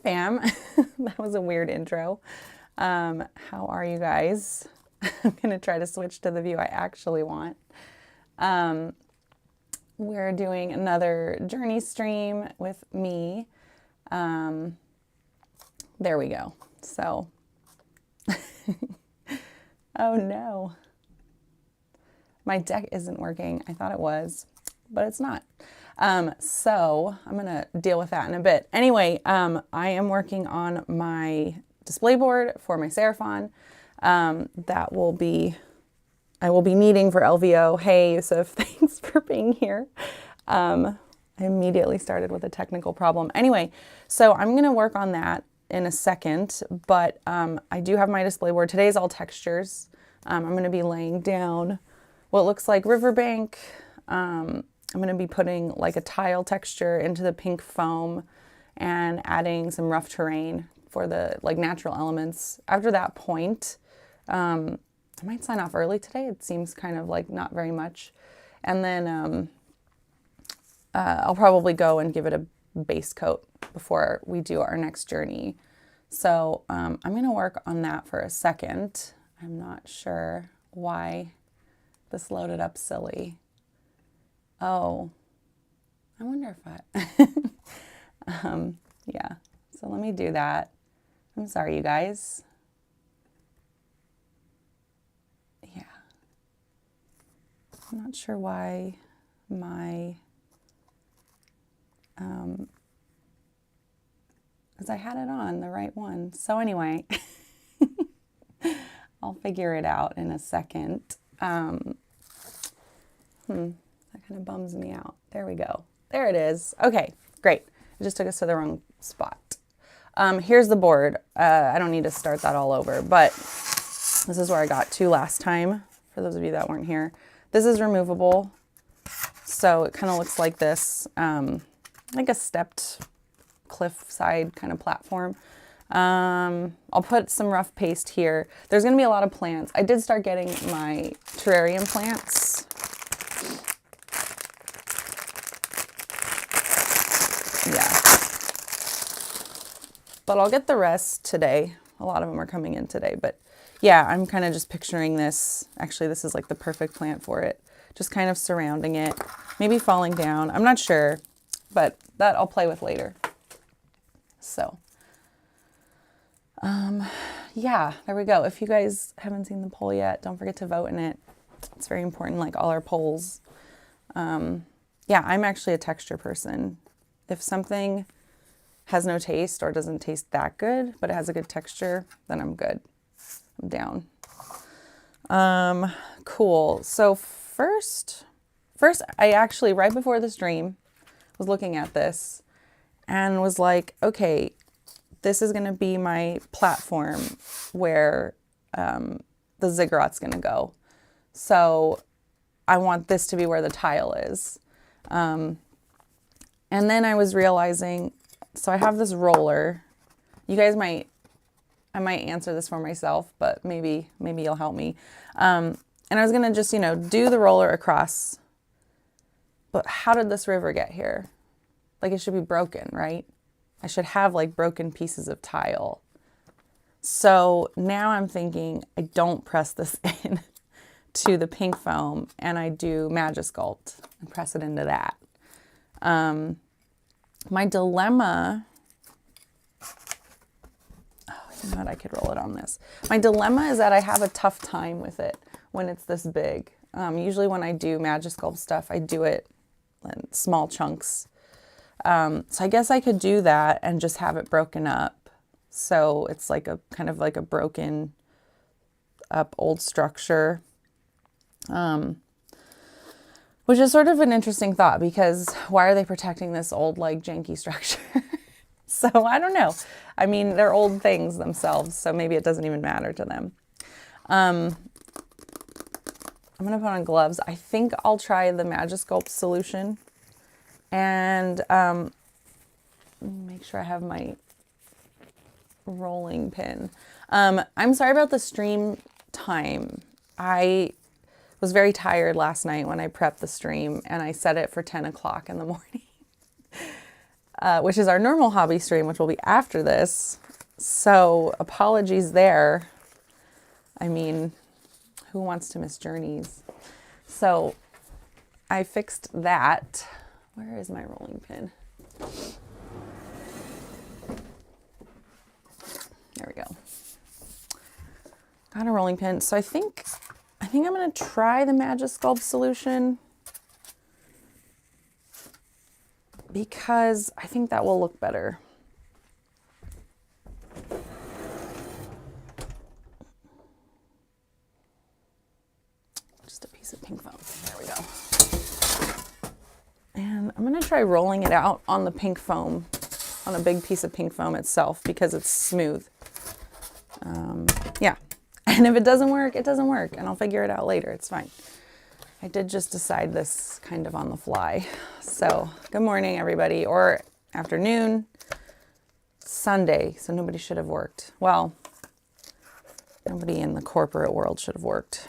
fam. That was a weird intro. How are you guys? I'm going to try to switch to the view I actually want. We're doing another journey stream with me. There we go. So, oh no. My deck isn't working. I thought it was, but it's not. So I'm going to deal with that in a bit. Anyway, I am working on my display board for my Seraphon. I will be needing for LVO. Hey, Yusuf, thanks for being here. I immediately started with a technical problem. Anyway, so I'm going to work on that in a second, but I do have my display board. Today's all textures. I'm going to be laying down what looks like riverbank. I'm going to be putting like a tile texture into the pink foam and adding some rough terrain for the like natural elements. After that point, I might sign off early today. It seems kind of like not very much. And then I'll probably go and give it a base coat before we do our next journey. So I'm going to work on that for a second. I'm not sure why this loaded up silly. Oh, I wonder if yeah, so let me do that. I'm sorry, you guys. Yeah. I'm not sure why my, because I had it on the right one. So anyway, I'll figure it out in a second. That kind of bums me out. There we go. There it is. Okay, great. It just took us to the wrong spot. Here's the board. I don't need to start that all over, but this is where I got to last time, for those of you that weren't here. This is removable, so it kind of looks like this, like a stepped cliffside kind of platform. I'll put some rough paste here. There's going to be a lot of plants. I did start getting my terrarium plants. Yeah. But I'll get the rest today. A lot of them are coming in today, but yeah, I'm kind of just picturing this. Actually, this is like the perfect plant for it. Just kind of surrounding it, maybe falling down. I'm not sure, but that I'll play with later. So, yeah, there we go. If you guys haven't seen the poll yet, don't forget to vote in it. It's very important, like all our polls. Yeah, I'm actually a texture person. If something has no taste or doesn't taste that good, but it has a good texture, then I'm good. I'm down. Cool. So first, I actually, right before the stream, was looking at this and was like, okay, this is going to be my platform where the ziggurat's going to go. So I want this to be where the tile is. And then I was realizing, so I have this roller. You guys I might answer this for myself, but maybe you'll help me. And I was going to just, do the roller across. But how did this river get here? Like it should be broken, right? I should have like broken pieces of tile. So now I'm thinking I don't press this in to the pink foam and I do Magisculpt and press it into that. My dilemma, you know what, I could roll it on this. My dilemma is that I have a tough time with it when it's this big. Usually when I do Magisculpt stuff, I do it in small chunks. So I guess I could do that and just have it broken up. So it's like a kind of like a broken up old structure. Which is sort of an interesting thought because why are they protecting this old like janky structure? So I don't know. I mean, they're old things themselves, so maybe it doesn't even matter to them. I'm gonna put on gloves. I think I'll try the Magisculpt solution and make sure I have my rolling pin. I'm sorry about the stream time. I was very tired last night when I prepped the stream and I set it for 10 o'clock in the morning. which is our normal hobby stream, which will be after this. So apologies there. I mean, who wants to miss journeys? So I fixed that. Where is my rolling pin? There we go. Got a rolling pin. So I think I'm going to try the Magisculpt solution because I think that will look better. Just a piece of pink foam. There we go. And I'm going to try rolling it out on the pink foam, on a big piece of pink foam itself, because it's smooth. Yeah. And if it doesn't work, it doesn't work, and I'll figure it out later. It's fine. I did just decide this kind of on the fly. So good morning, everybody, or afternoon, Sunday. So nobody should have worked. Well, nobody in the corporate world should have worked.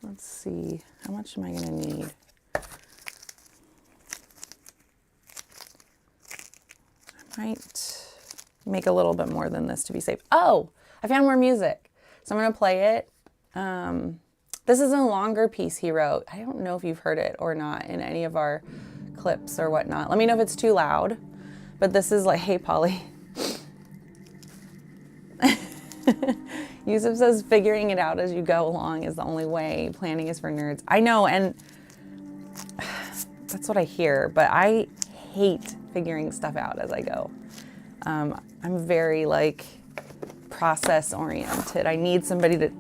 Let's see, how much am I going to need? I might make a little bit more than this to be safe. Oh, I found more music. So I'm going to play it. This is a longer piece he wrote. I don't know if you've heard it or not in any of our clips or whatnot. Let me know if it's too loud. But this is like, hey, Polly. Yusuf says figuring it out as you go along is the only way. Planning is for nerds. I know, and that's what I hear, but I hate figuring stuff out as I go. I'm very like process oriented. I need somebody to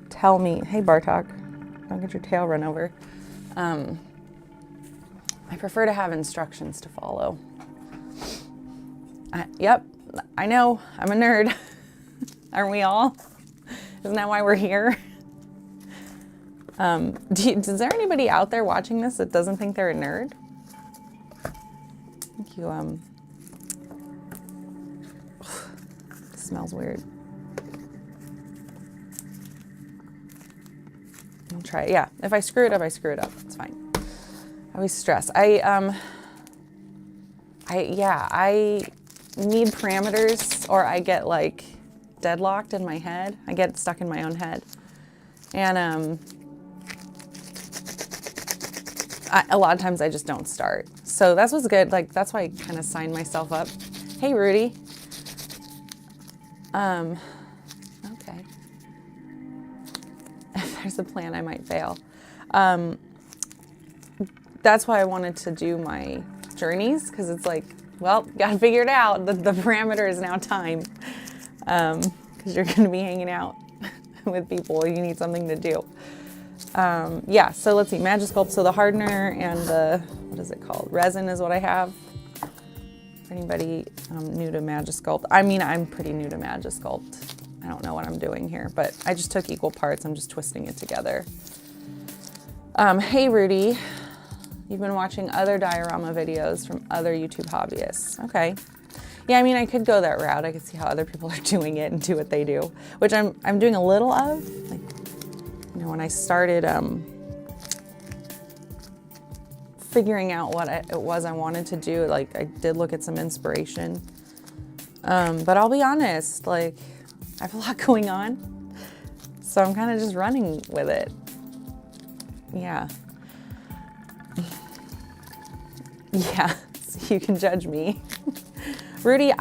tell me, hey Bartok, don't get your tail run over. I prefer to have instructions to follow. Yep, I know, I'm a nerd. Aren't we all? Isn't that why we're here? Is there anybody out there watching this that doesn't think they're a nerd? Thank you. It smells weird. I'll try it. Yeah, if I screw it up, I screw it up. It's fine. I always stress. I need parameters, or I get like deadlocked in my head. I get stuck in my own head. And a lot of times I just don't start. So that's what's good. Like, that's why I kind of signed myself up. Hey, Rudy. Okay. If there's a plan, I might fail. That's why I wanted to do my journeys, because it's like, well, got to figure it out. The parameter is now time. Because you're going to be hanging out with people. You need something to do. Yeah, so let's see, Magisculpt. So the hardener and the, what is it called? Resin is what I have. For anybody new to Magisculpt. I mean, I'm pretty new to Magisculpt. I don't know what I'm doing here, but I just took equal parts. I'm just twisting it together. Hey, Rudy. You've been watching other diorama videos from other YouTube hobbyists. Okay. Yeah, I mean, I could go that route. I could see how other people are doing it and do what they do, which I'm doing a little of. Like, you know, when I started figuring out what it was I wanted to do, like I did look at some inspiration. But I'll be honest, like I have a lot going on, so I'm kind of just running with it. Yeah. Yeah, so you can judge me. Rudy,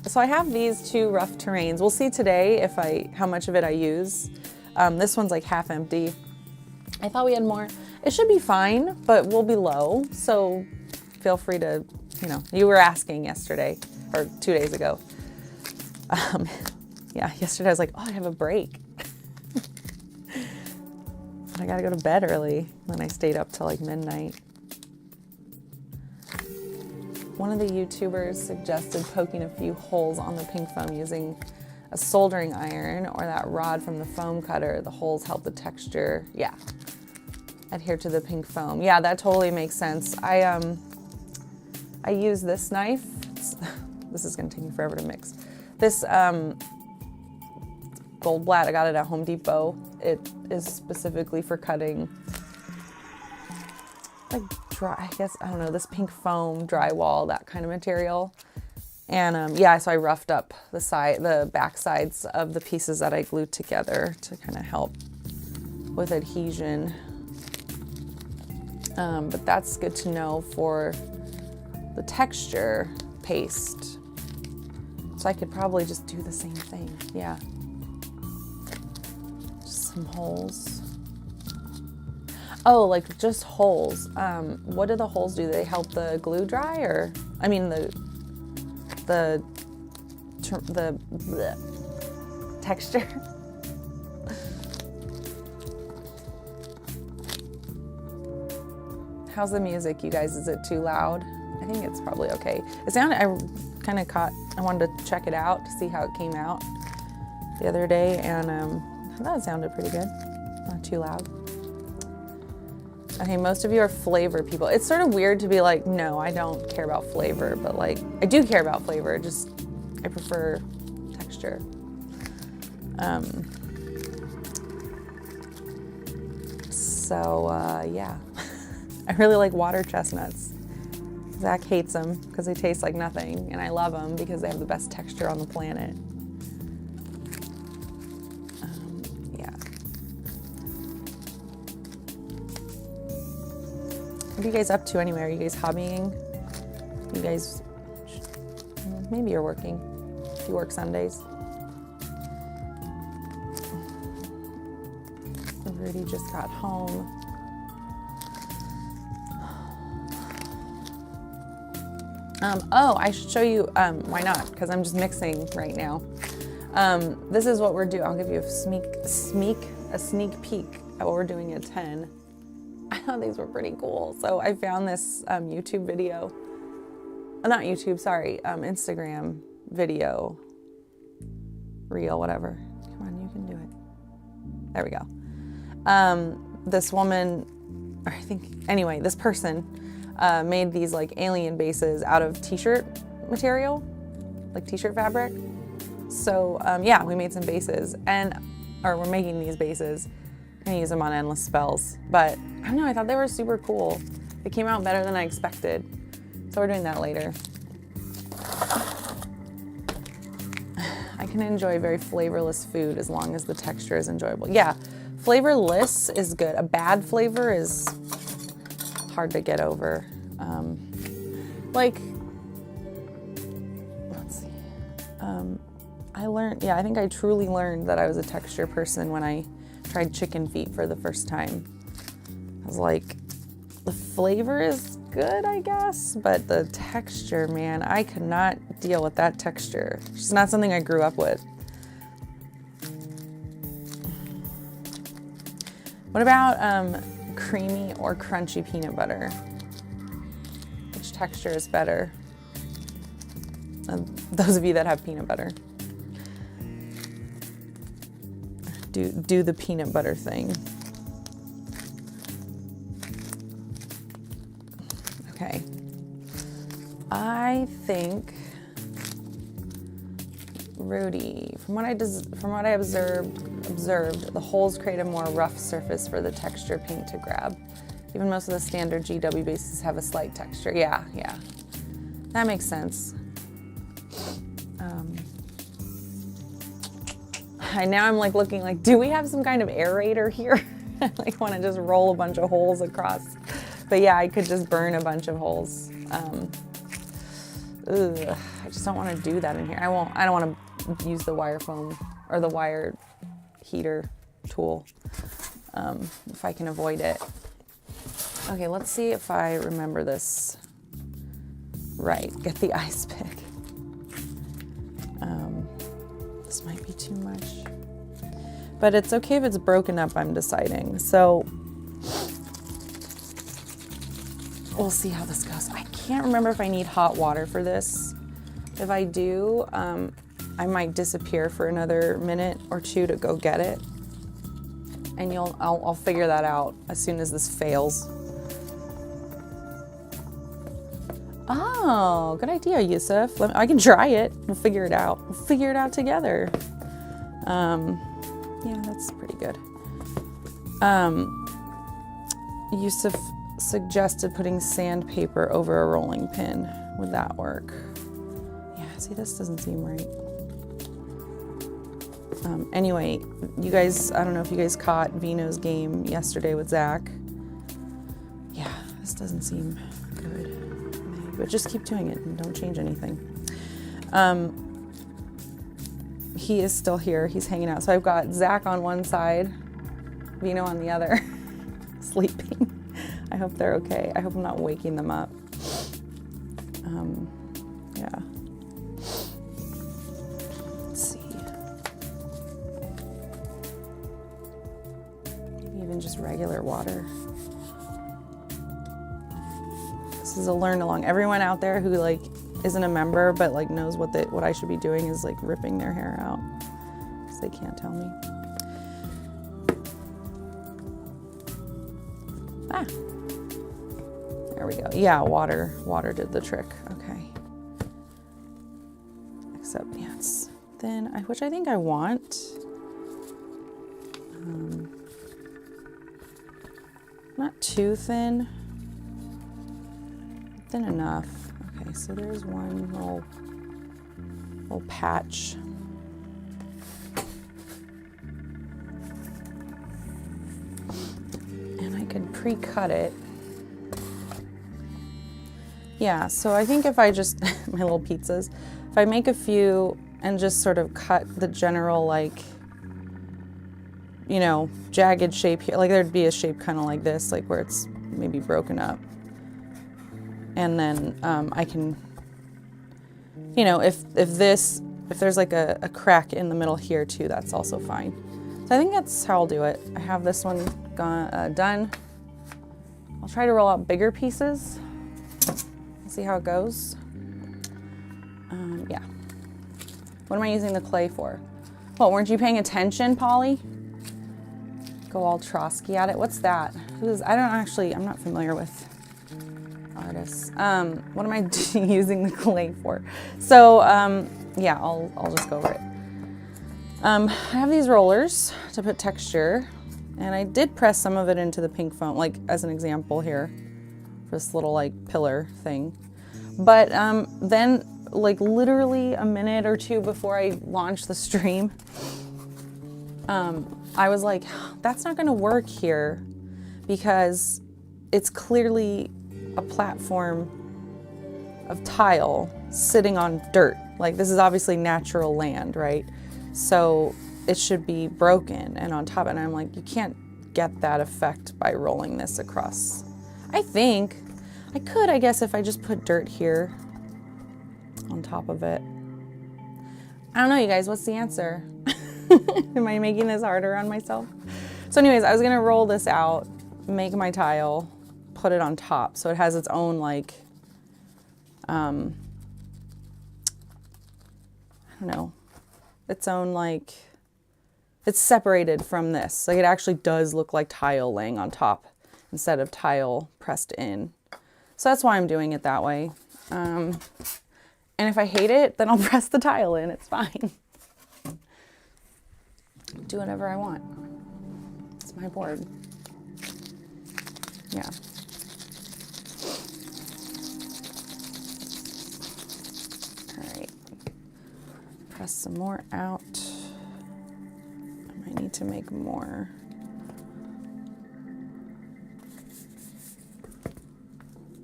so I have these two rough terrains. We'll see today how much of it I use. This one's like half empty. I thought we had more. It should be fine, but we'll be low. So feel free to, you were asking yesterday or 2 days ago. Yeah, yesterday I was like, oh, I have a break. I gotta go to bed early. Then I stayed up till like midnight. One of the YouTubers suggested poking a few holes on the pink foam using a soldering iron or that rod from the foam cutter. The holes help the texture, yeah, adhere to the pink foam. Yeah, that totally makes sense. I use this knife. This is gonna take me forever to mix. This Goldblatt, I got it at Home Depot. It is specifically for cutting like I guess, I don't know, this pink foam drywall, that kind of material. And yeah, so I roughed up the back sides of the pieces that I glued together to kind of help with adhesion. But that's good to know for the texture paste. So I could probably just do the same thing. Yeah. Just some holes. Oh, like just holes. What do the holes do? They help the glue dry, or I mean the bleh, texture. How's the music, you guys? Is it too loud? I think it's probably okay. It sounded, I wanted to check it out to see how it came out the other day, and I thought it sounded pretty good. Not too loud. Okay, most of you are flavor people. It's sort of weird to be like, no, I don't care about flavor, but like, I do care about flavor, just I prefer texture. Yeah. I really like water chestnuts. Zach hates them because they taste like nothing, and I love them because they have the best texture on the planet. Yeah. What are you guys up to anyway? Are you guys hobbying? You guys, maybe you're working. If you work Sundays. Rudy just got home. Oh, I should show you, why not? Because I'm just mixing right now. This is what we're doing. I'll give you a sneak peek at what we're doing at 10. I thought these were pretty cool. So I found this YouTube video, not YouTube, sorry, Instagram video, reel, whatever. Come on, you can do it. There we go. This woman, or I think, anyway, this person made these like alien bases out of t-shirt material, like t-shirt fabric. So yeah, we made some bases, or we're making these bases. I'm gonna use them on endless spells, but I don't know, I thought they were super cool. They came out better than I expected. So we're doing that later. I can enjoy very flavorless food as long as the texture is enjoyable. Yeah, flavorless is good. A bad flavor is hard to get over. Like, let's see. I think I truly learned that I was a texture person when I tried chicken feet for the first time. I was like, the flavor is good, I guess, but the texture, man, I could not deal with that texture. It's just not something I grew up with. What about creamy or crunchy peanut butter? Which texture is better? Those of you that have peanut butter. Do the peanut butter thing. Okay. I think, Rudy, from what I observed, the holes create a more rough surface for the texture paint to grab. Even most of the standard GW bases have a slight texture. Yeah. That makes sense. Now I'm like looking like, do we have some kind of aerator here? I like want to just roll a bunch of holes across. But yeah, I could just burn a bunch of holes. I just don't want to do that in here. I don't want to use the wire foam or the wire heater tool if I can avoid it. Okay, let's see if I remember this right. Get the ice pick. This might be too much, but it's okay if it's broken up, I'm deciding. So we'll see how this goes. I can't remember if I need hot water for this. If I do, I might disappear for another minute or two to go get it. And I'll figure that out as soon as this fails. Oh, good idea, Yusuf. I can try it. We'll figure it out. We'll figure it out together. Yeah, that's pretty good. Yusuf suggested putting sandpaper over a rolling pin. Would that work? Yeah, see, this doesn't seem right. Anyway, you guys, I don't know if you guys caught Vino's game yesterday with Zach. Yeah, this doesn't seem good. But just keep doing it and don't change anything. He is still here. He's hanging out. So I've got Zach on one side, Vino on the other, sleeping. I hope they're okay. I hope I'm not waking them up. Yeah. Let's see. Even just regular water. This is a learn along. Everyone out there who like isn't a member but like knows what I should be doing is like ripping their hair out because they can't tell me. Ah. There we go. Yeah, water did the trick. Okay. Except, yeah, it's thin, which I think I want. Not too thin. Thin enough. Okay, so there's one little patch. And I could pre-cut it. Yeah, so I think if I just, my little pizzas, if I make a few and just sort of cut the general, like, you know, jagged shape here, like there'd be a shape kind of like this, like where it's maybe broken up. And then I can, you know, if there's like a crack in the middle here too, that's also fine. So I think that's how I'll do it. I have this one done. I'll try to roll out bigger pieces. See how it goes. Yeah. What am I using the clay for? What, weren't you paying attention, Polly? Go all Trotsky at it. What's that? I'm not familiar with artists. What am I using the clay for? So, yeah, I'll just go over it. I have these rollers to put texture, and I did press some of it into the pink foam, like as an example here. This little like pillar thing. But then like literally a minute or two before I launched the stream, I was like, that's not gonna work here because it's clearly a platform of tile sitting on dirt. Like this is obviously natural land, right? So it should be broken and on top, and I'm like, you can't get that effect by rolling this across. I think I could, I guess, if I just put dirt here on top of it. I don't know, you guys, what's the answer? Am I making this harder on myself? So anyways, I was gonna roll this out, make my tile, put it on top. So it has its own like, I don't know, its own like, it's separated from this. Like it actually does look like tile laying on top instead of tile pressed in. So that's why I'm doing it that way. And if I hate it, then I'll press the tile in, it's fine. Do whatever I want. It's my board. Yeah. All right. Press some more out. I might need to make more.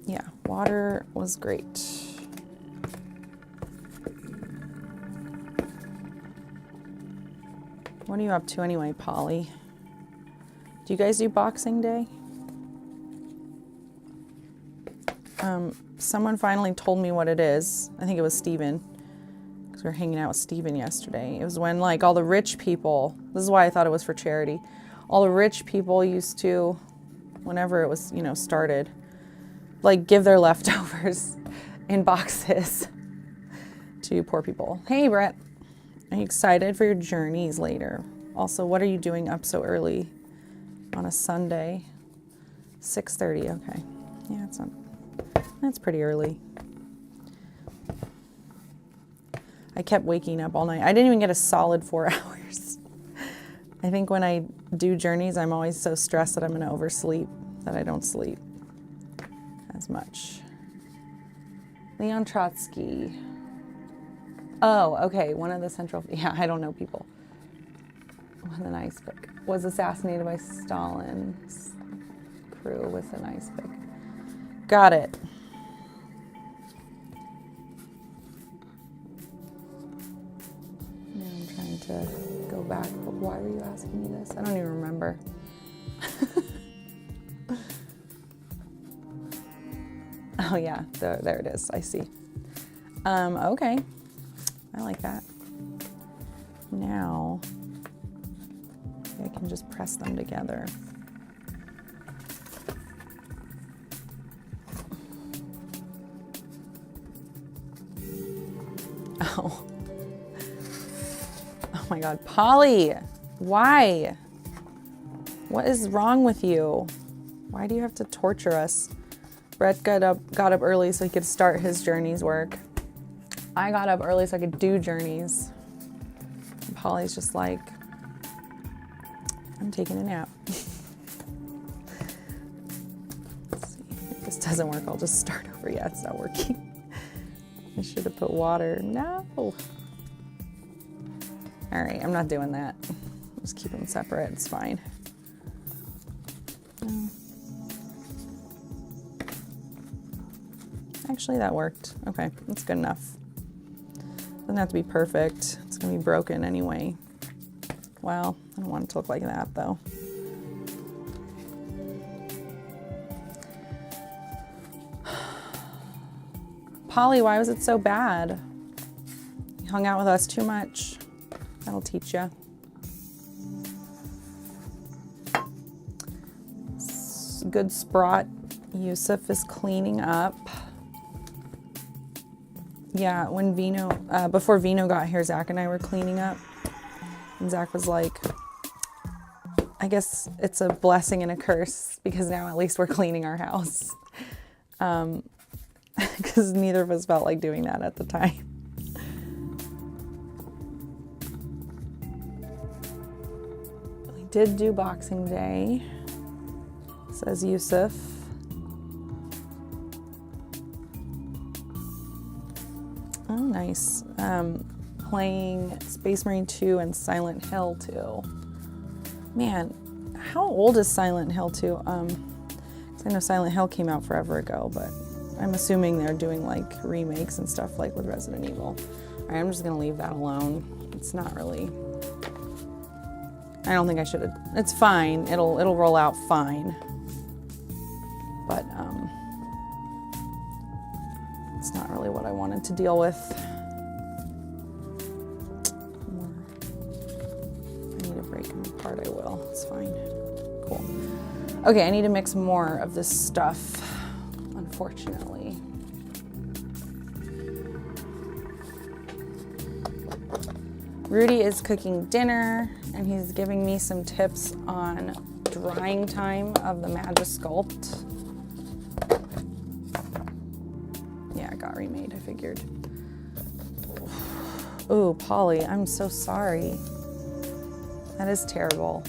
Yeah, water was great. What are you up to anyway, Polly? Do you guys do Boxing Day? Someone finally told me what it is. I think it was Steven, because we were hanging out with Steven yesterday. It was when like all the rich people, this is why I thought it was for charity, all the rich people used to, whenever it was, you know, started, like give their leftovers in boxes to poor people. Hey, Brett. Are you excited for your journeys later? Also, what are you doing up so early on a Sunday? 6:30, okay. Yeah, that's pretty early. I kept waking up all night. I didn't even get a solid 4 hours. I think when I do journeys, I'm always so stressed that I'm gonna oversleep that I don't sleep. as much. Leon Trotsky. Oh, okay, one of the central, yeah, I don't know people. With an ice pick. Was assassinated by Stalin's crew with an ice pick. Got it. Now I'm trying to go back, but why were you asking me this? I don't even remember. Oh yeah, there it is, I see. Okay, I like that. Now, I can just press them together. Oh. Oh my God, Polly, why? What is wrong with you? Why do you have to torture us? Brett got up early so he could start his journeys work. I got up early so I could do journeys. And Polly's just like, I'm taking a nap. Let's see. If this doesn't work, I'll just start over. Yeah, it's not working. I should have put water. No. All right, I'm not doing that. Just keep them separate. It's fine. No. Actually, that worked. Okay, that's good enough. Doesn't have to be perfect. It's gonna be broken anyway. Well, I don't want it to look like that though. Polly, why was it so bad? You hung out with us too much. That'll teach you. Good Sprott. Yusuf is cleaning up. Yeah, when Vino, before Vino got here, Zach and I were cleaning up. And Zach was like, I guess it's a blessing and a curse because now at least we're cleaning our house. Because neither of us felt like doing that at the time. We did do Boxing Day, says Yusuf. Oh, nice. Playing Space Marine 2 and Silent Hill 2. Man, how old is Silent Hill 2? 'Cause I know Silent Hill came out forever ago, but I'm assuming they're doing like remakes and stuff like with Resident Evil. All right, I'm just gonna leave that alone. It's not really, I don't think I should have, it's fine. It'll roll out fine. But it's not really what I wanted to deal with. If I need to break them apart, I will. It's fine. Cool. Okay, I need to mix more of this stuff, unfortunately. Rudy is cooking dinner, and he's giving me some tips on drying time of the Magisculpt. Yeah, it got remade, I figured. Ooh, Polly, I'm so sorry. That is terrible.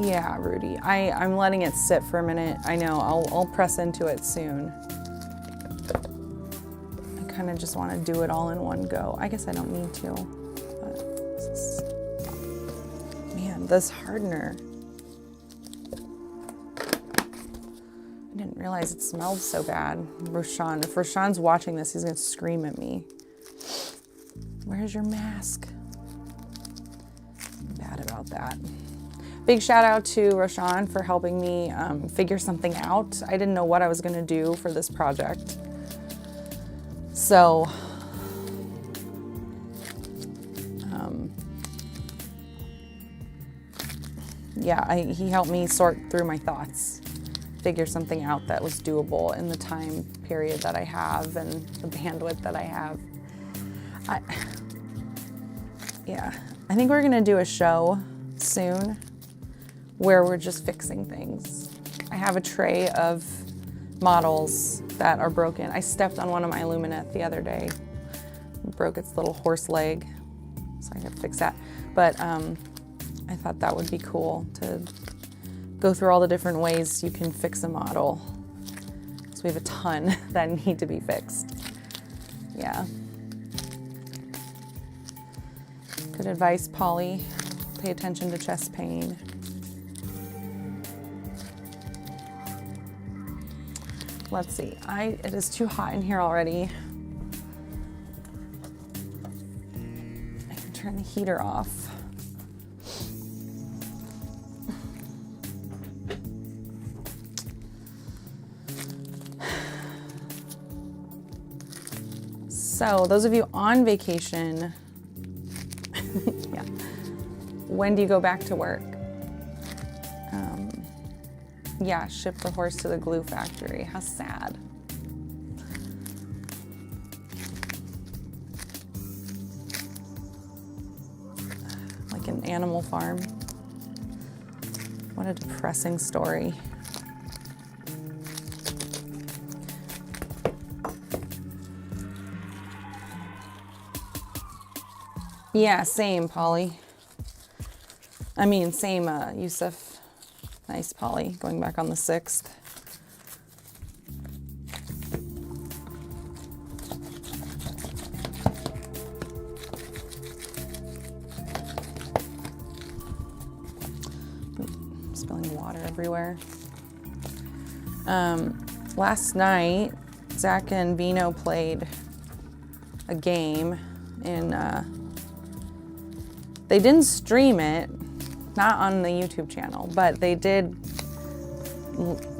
Yeah, Rudy, I'm letting it sit for a minute. I know, I'll press into it soon. I kind of just want to do it all in one go. I guess I don't need to, but man, this hardener. I didn't realize it smelled so bad. Roshan, if Roshan's watching this, he's gonna scream at me. Where's your mask? I'm bad about that. Big shout out to Roshan for helping me figure something out. I didn't know what I was gonna do for this project. So, yeah, he helped me sort through my thoughts, figure something out that was doable in the time period that I have and the bandwidth that I have. Yeah, I think we're gonna do a show soon where we're just fixing things. I have a tray of models that are broken. I stepped on one of my Illuminate the other day. broke its little horse leg, so I gotta fix that. But I thought that would be cool to go through all the different ways you can fix a model. So we have a ton that need to be fixed. Yeah. Good advice, Polly. Pay attention to chest pain. Let's see, it is too hot in here already. I can turn the heater off. So those of you on vacation, yeah, when do you go back to work? Yeah, ship the horse to the glue factory. How sad. Like an animal farm. What a depressing story. Yeah, same, Polly. I mean, same, Yusuf. Nice, Polly, going back on the 6th. Spilling water everywhere. Last night, Zach and Vino played a game in, they didn't stream it, not on the YouTube channel, but they did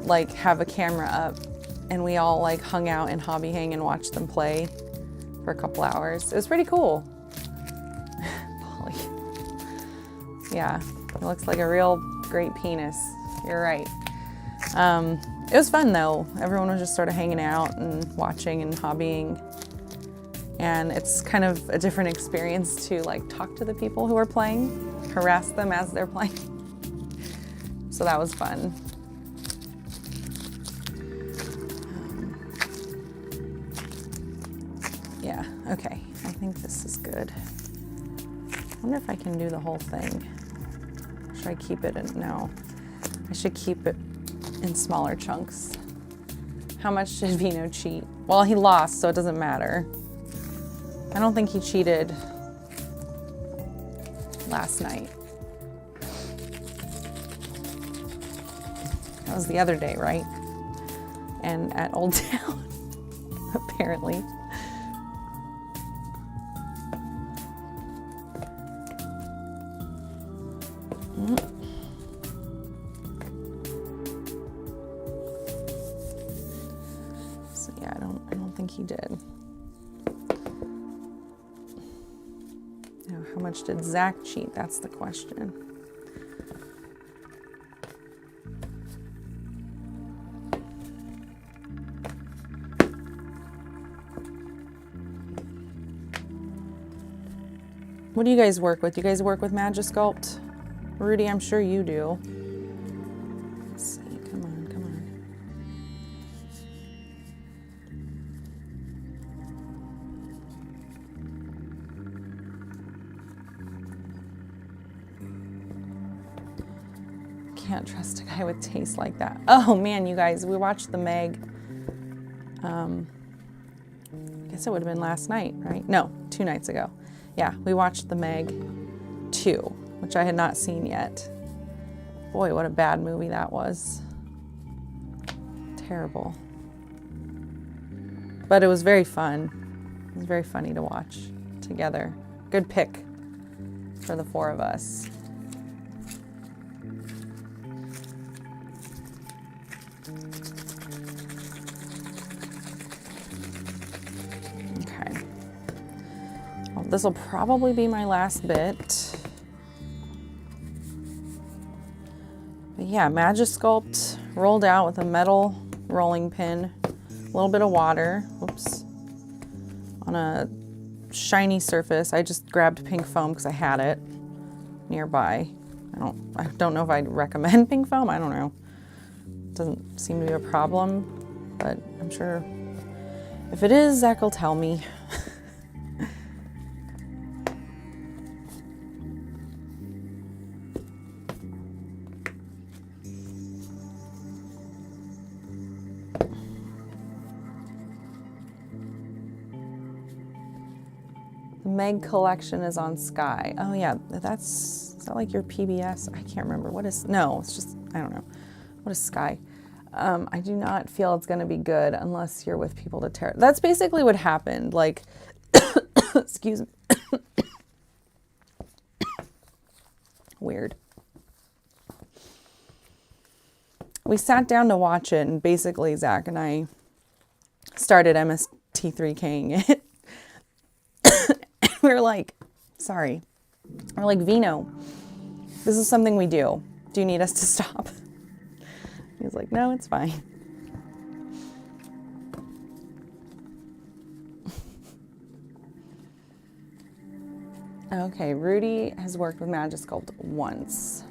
like have a camera up and we all like hung out in Hobby Hang and watched them play for a couple hours. It was pretty cool. Polly. Yeah, it looks like a real great penis. You're right. It was fun though. Everyone was just sort of hanging out and watching and hobbying. And it's kind of a different experience to like talk to the people who are playing, harass them as they're playing. So that was fun. Yeah, okay, I think this is good. I wonder if I can do the whole thing. Should I keep it in, no. I should keep it in smaller chunks. How much did Vino cheat? Well, he lost, so it doesn't matter. I don't think he cheated last night. That was the other day, right? And at Old Town, apparently. So yeah, I don't think he did. Now, how much did Zach cheat? That's the question. What do you guys work with? Do you guys work with Magisculpt? Rudy, I'm sure you do. Let's see, come on, come on. Can't trust a guy with taste like that. Oh man, you guys, we watched the Meg. I guess it would have been last night, right? No, 2 nights ago. Yeah, we watched the Meg 2, which I had not seen yet. Boy, what a bad movie that was. Terrible. But it was very fun. It was very funny to watch together. Good pick for the 4 of us. Okay. Well, this will probably be my last bit. But yeah, Magisculpt rolled out with a metal rolling pin, a little bit of water, whoops, on a shiny surface. I just grabbed pink foam because I had it nearby. I don't know if I'd recommend pink foam. I don't know. It doesn't seem to be a problem, but I'm sure if it is, Zach will tell me. The Meg collection is on Sky. Oh yeah, is that like your PBS? I can't remember. What is, no, it's just, I don't know. What is Sky? I do not feel it's going to be good unless you're with people to tear. That's basically what happened. Like, excuse me. Weird. We sat down to watch it, and basically Zach and I started MST3King it. We were like, sorry. We're like, Vino, this is something we do. Do you need us to stop? He's like, no, it's fine. Okay, Rudy has worked with Magisculpt once.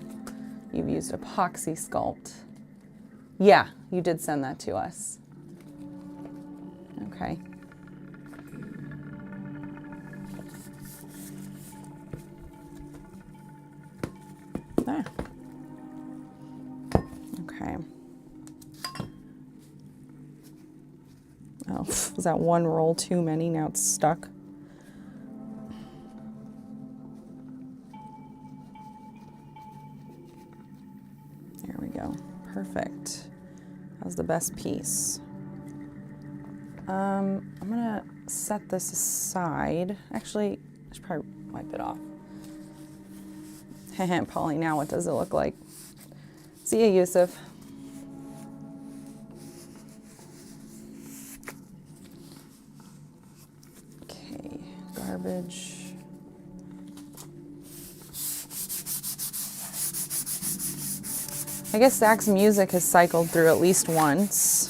You've used epoxy sculpt. Yeah, you did send that to us. Okay. Ah. Okay. Oh, was that one roll too many? Now it's stuck. There we go. Perfect. That was the best piece. I'm gonna set this aside. Actually, I should probably wipe it off. Polly, now what does it look like? See you, Yusuf. Okay, garbage. I guess Zach's music has cycled through at least once.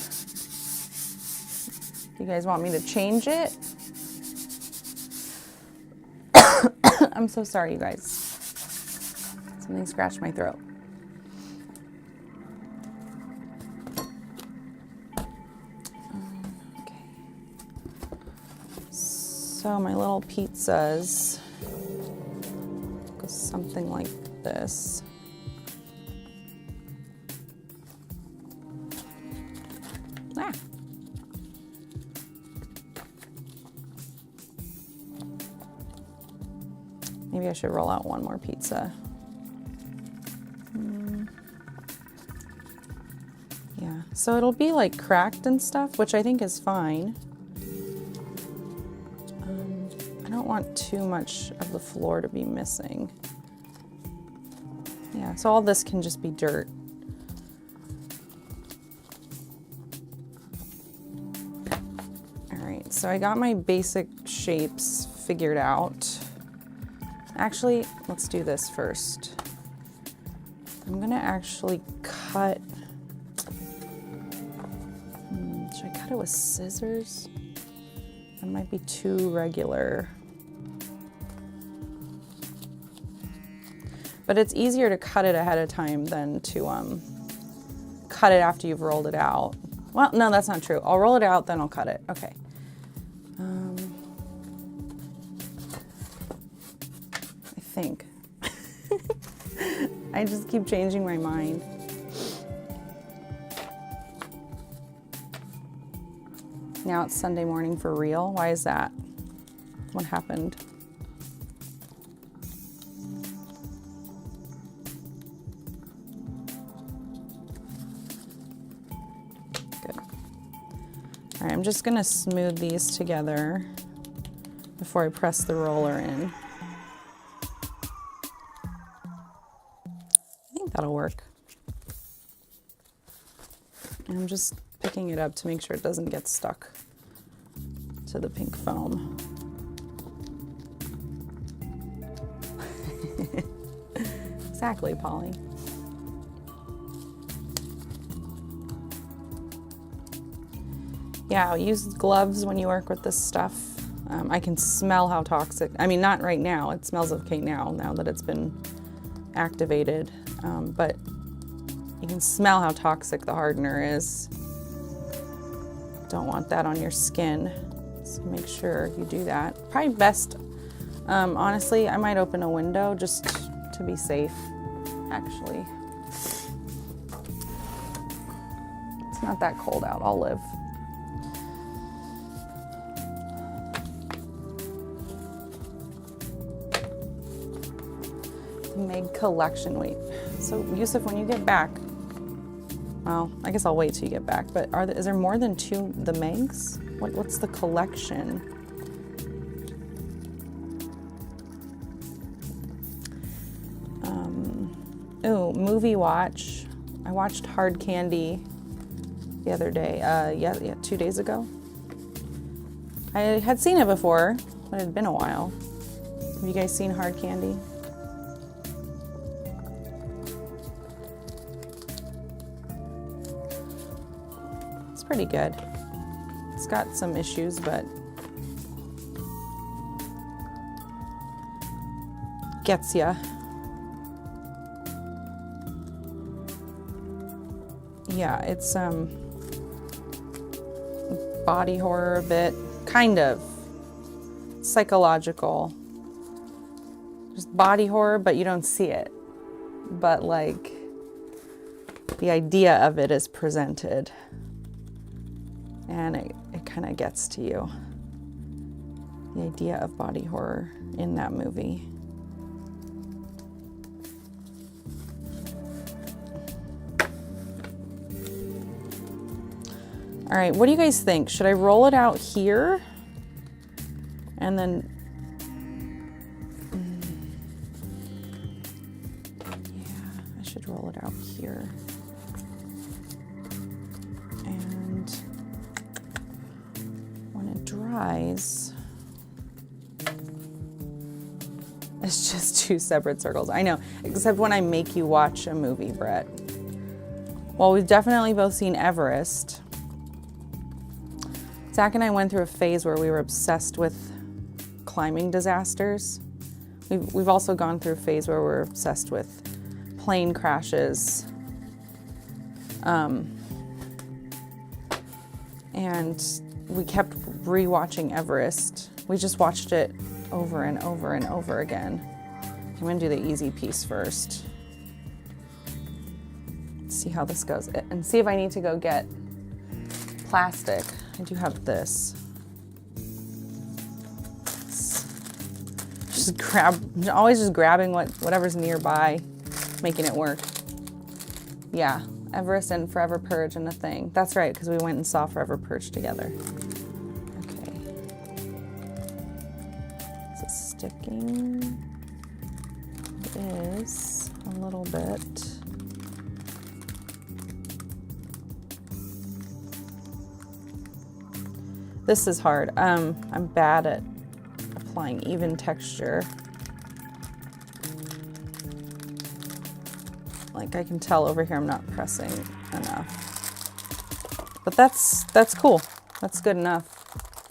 You guys want me to change it? I'm so sorry, you guys. Something scratched my throat. Okay. So my little pizzas go something like this. Ah. Maybe I should roll out one more pizza. Yeah, so it'll be like cracked and stuff, which I think is fine. I don't want too much of the floor to be missing. Yeah, so all this can just be dirt. All right, so I got my basic shapes figured out. Actually, let's do this first. I'm gonna actually cut. Should I cut it with scissors? That might be too regular. But it's easier to cut it ahead of time than to cut it after you've rolled it out. Well, no, that's not true. I'll roll it out, then I'll cut it. Okay. I think. I just keep changing my mind. Now it's Sunday morning for real. Why is that? What happened? Good. All right, I'm just gonna smooth these together before I press the roller in. I think that'll work. And I'm just picking it up to make sure it doesn't get stuck to the pink foam. Exactly, Polly. Yeah, use gloves when you work with this stuff. I can smell how toxic, I mean, not right now, it smells okay now that it's been activated, but you can smell how toxic the hardener is. Don't want that on your skin, so make sure you do that. Probably best, honestly, I might open a window just to be safe, actually. It's It's not that cold out. I'll live. Meg collection. Wait. So, Yusuf, when you get back, well, I guess I'll wait till you get back. But is there more than the Megs? What's the collection? Oh, movie watch. I watched Hard Candy the other day. Yeah, 2 days ago. I had seen it before, but it had been a while. Have you guys seen Hard Candy? It's pretty good. It's got some issues, but gets ya. Yeah, it's body horror a bit, kind of psychological. Just body horror, but you don't see it. But like the idea of it is presented, and it kind of gets to you. The idea of body horror in that movie. All right, what do you guys think? Should I roll it out here? And then, yeah, I should roll it out here. And when it dries, it's just 2 separate circles. I know, except when I make you watch a movie, Brett. Well, we've definitely both seen Everest. Zach and I went through a phase where we were obsessed with climbing disasters. We've also gone through a phase where we're obsessed with plane crashes. And we kept rewatching Everest. We just watched it over and over and over again. I'm gonna do the easy piece first. Let's see how this goes and see if I need to go get plastic. I do have this. Always just grabbing whatever's nearby, making it work. Yeah, Everest and Forever Purge and a thing. That's right, because we went and saw Forever Purge together. Okay. Is it sticking? It is a little bit. This is hard. I'm bad at applying even texture. Like I can tell over here I'm not pressing enough. But that's cool. That's good enough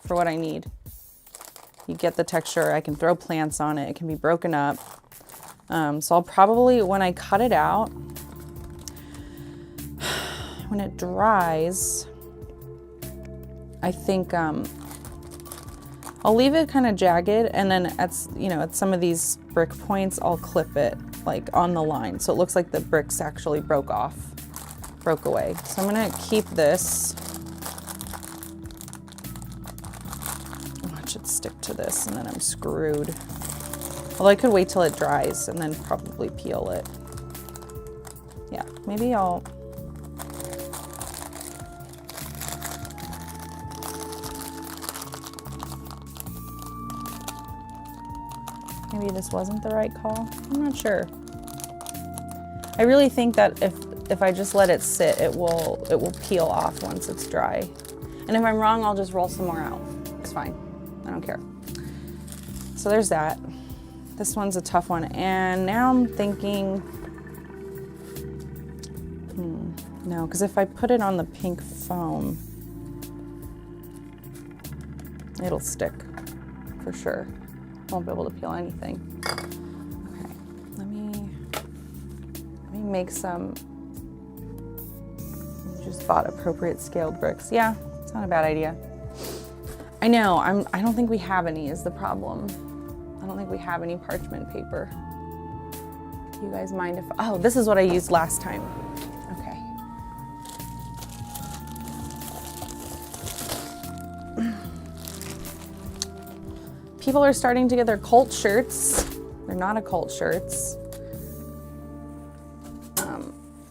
for what I need. You get the texture. I can throw plants on it. It can be broken up. So I'll probably, when I cut it out, when it dries, I think I'll leave it kind of jagged, and then at some of these brick points, I'll clip it like on the line, so it looks like the bricks actually broke away. So I'm gonna keep this. Watch it stick to this, and then I'm screwed. Although I could wait till it dries and then probably peel it. Yeah, maybe I'll. Maybe this wasn't the right call. I'm not sure. I really think that if I just let it sit, it will peel off once it's dry. And if I'm wrong, I'll just roll some more out. It's fine. I don't care. So there's that. This one's a tough one. And now I'm thinking, no, because if I put it on the pink foam, it'll stick for sure. Won't be able to peel anything. Okay, let me make some. Just bought appropriate scaled bricks. Yeah, it's not a bad idea. I know. I don't think we have any. Is the problem? I don't think we have any parchment paper. Do you guys mind if? Oh, this is what I used last time. Okay. people are starting to get their cult shirts. They're not a cult shirts.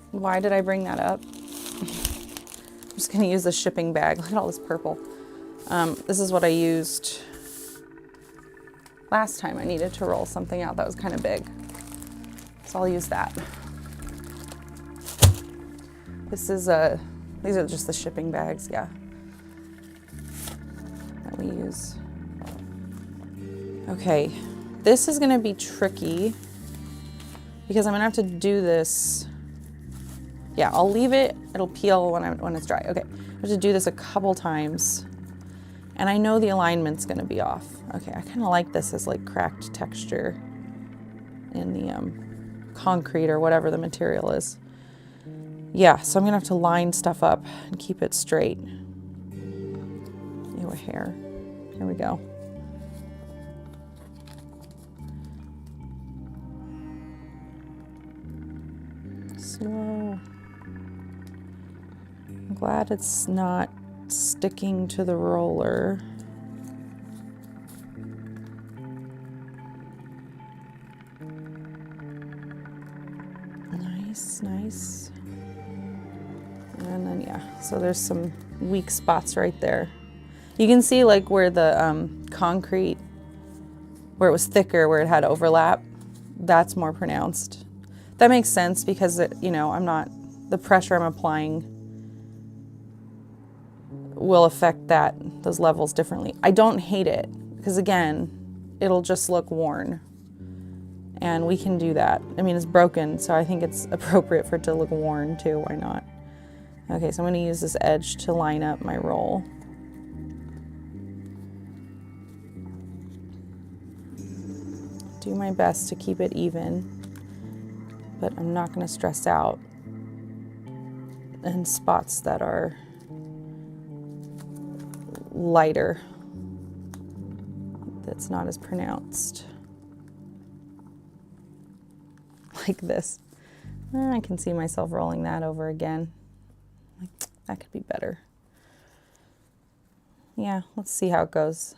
Why did I bring that up? I'm just gonna use the shipping bag. Look at all this purple. This is what I used last time I needed to roll something out that was kind of big. So I'll use that. This is these are just the shipping bags, yeah, that we use. Okay, this is gonna be tricky because I'm gonna have to do this. Yeah, I'll leave it, it'll peel when it's dry. Okay, I have to do this a couple times. And I know the alignment's gonna be off. Okay, I kinda like this as like cracked texture in the concrete or whatever the material is. Yeah, so I'm gonna have to line stuff up and keep it straight. Ew, a hair. Here we go. Slow. I'm glad it's not sticking to the roller. Nice, nice. And then, yeah, so there's some weak spots right there. You can see like where the concrete, where it was thicker, where it had overlap, that's more pronounced. That makes sense because, you know, the pressure I'm applying will affect those levels differently. I don't hate it because, again, it'll just look worn. And we can do that. I mean, it's broken, so I think it's appropriate for it to look worn too. Why not? Okay, so I'm going to use this edge to line up my roll. Do my best to keep it even, but I'm not going to stress out in spots that are lighter, that's not as pronounced. Like this. I can see myself rolling that over again. Like, that could be better. Yeah, let's see how it goes.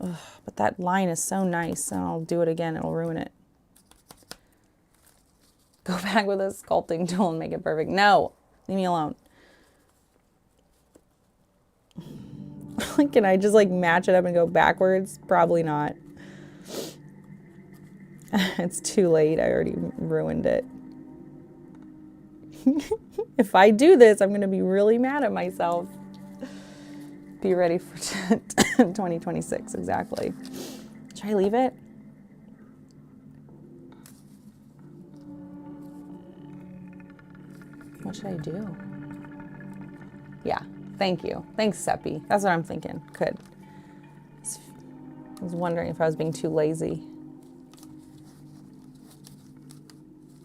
Ugh, but that line is so nice, and I'll do it again, it'll ruin it. Go back with a sculpting tool and make it perfect. No, leave me alone. Can I just like match it up and go backwards? Probably not. It's too late. I already ruined it. If I do this, I'm going to be really mad at myself. Be ready for 2026, exactly. Should I leave it? What should I do? Yeah, thank you. Thanks, Seppi. That's what I'm thinking. Good. I was wondering if I was being too lazy.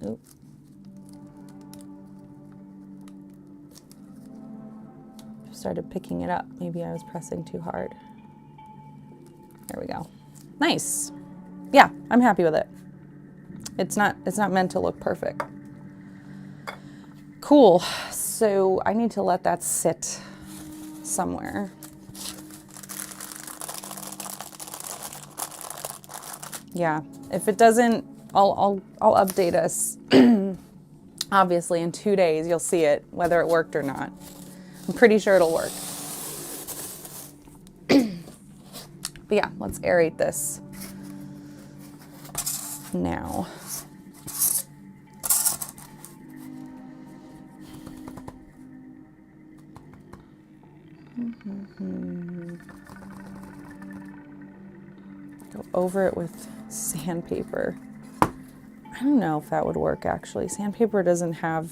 Oop. Started picking it up. Maybe I was pressing too hard. There we go. Nice. Yeah, I'm happy with it. It's not meant to look perfect. Cool. So I need to let that sit somewhere. Yeah, if it doesn't, I'll update us. Obviously, in 2 days, you'll see it, whether it worked or not. I'm pretty sure it'll work. But yeah, let's aerate this now. Go over it with sandpaper. I don't know if that would work, actually. Sandpaper doesn't have...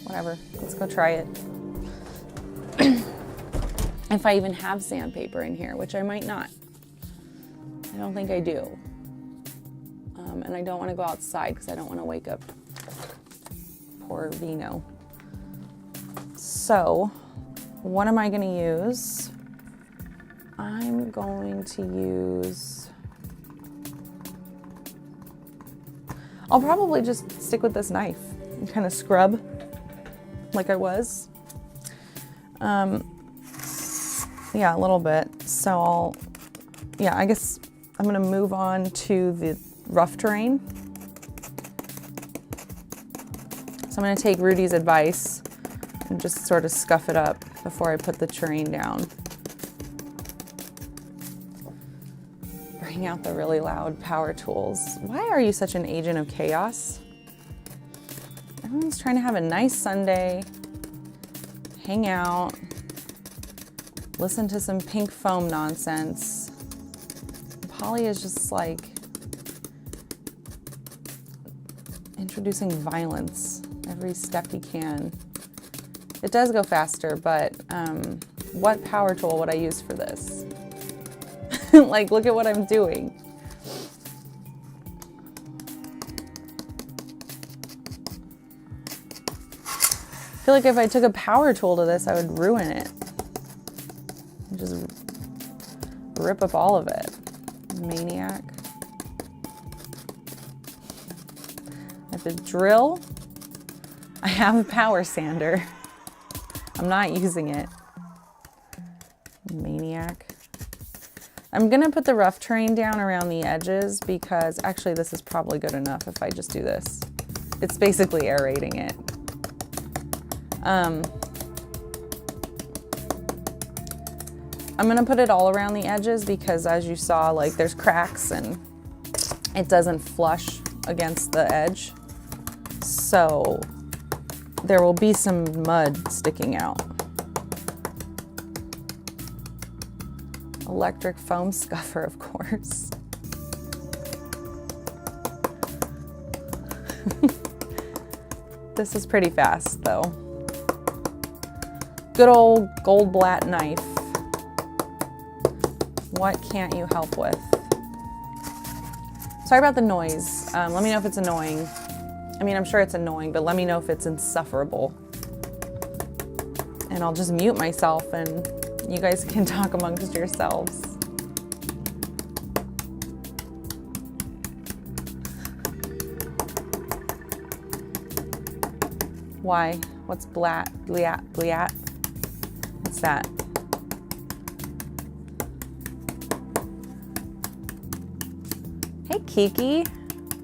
whatever. Let's go try it. If I even have sandpaper in here, which I might not. I don't think I do. And I don't want to go outside because I don't want to wake up poor Vino. So, what am I going to use? I'm going to use... I'll probably just stick with this knife and kind of scrub like I was. Yeah, a little bit. So I guess I'm gonna move on to the rough terrain. So I'm gonna take Rudy's advice and just sort of scuff it up before I put the terrain down. Bring out the really loud power tools. Why are you such an agent of chaos? Everyone's trying to have a nice Sunday, hang out, listen to some pink foam nonsense. Polly is just like introducing violence every step he can. It does go faster, but what power tool would I use for this? Like, look at what I'm doing. I feel like if I took a power tool to this, I would ruin it. Just rip up all of it. Maniac. I have a drill. I have a power sander. I'm not using it. Maniac. I'm gonna put the rough terrain down around the edges because actually this is probably good enough if I just do this. It's basically aerating it. I'm gonna put it all around the edges because as you saw, like there's cracks and it doesn't flush against the edge. So there will be some mud sticking out. Electric foam scuffer, of course. This is pretty fast though. Good old Goldblatt knife. What can't you help with? Sorry about the noise. Let me know if it's annoying. I mean, I'm sure it's annoying, but let me know if it's insufferable. And I'll just mute myself and you guys can talk amongst yourselves. Why? What's bliat? What's that? Hey Kiki,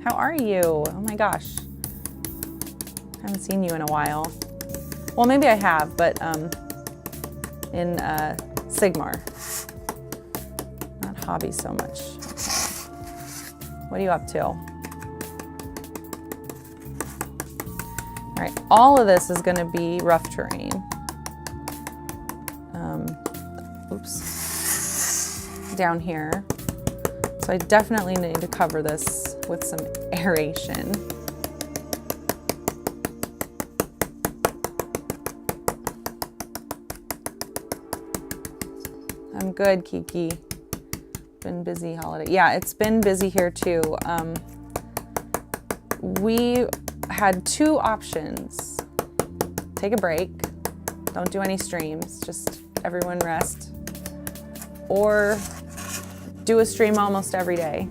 how are you? Oh my gosh. I haven't seen you in a while. Well, maybe I have, but in Sigmar. Not hobby so much. Okay. What are you up to? All right, all of this is gonna be rough terrain. Down here. So I definitely need to cover this with some aeration. I'm good, Kiki. Been busy holiday. Yeah, it's been busy here too. We had two options. Take a break. Don't do any streams. Just everyone rest. Or do a stream almost every day.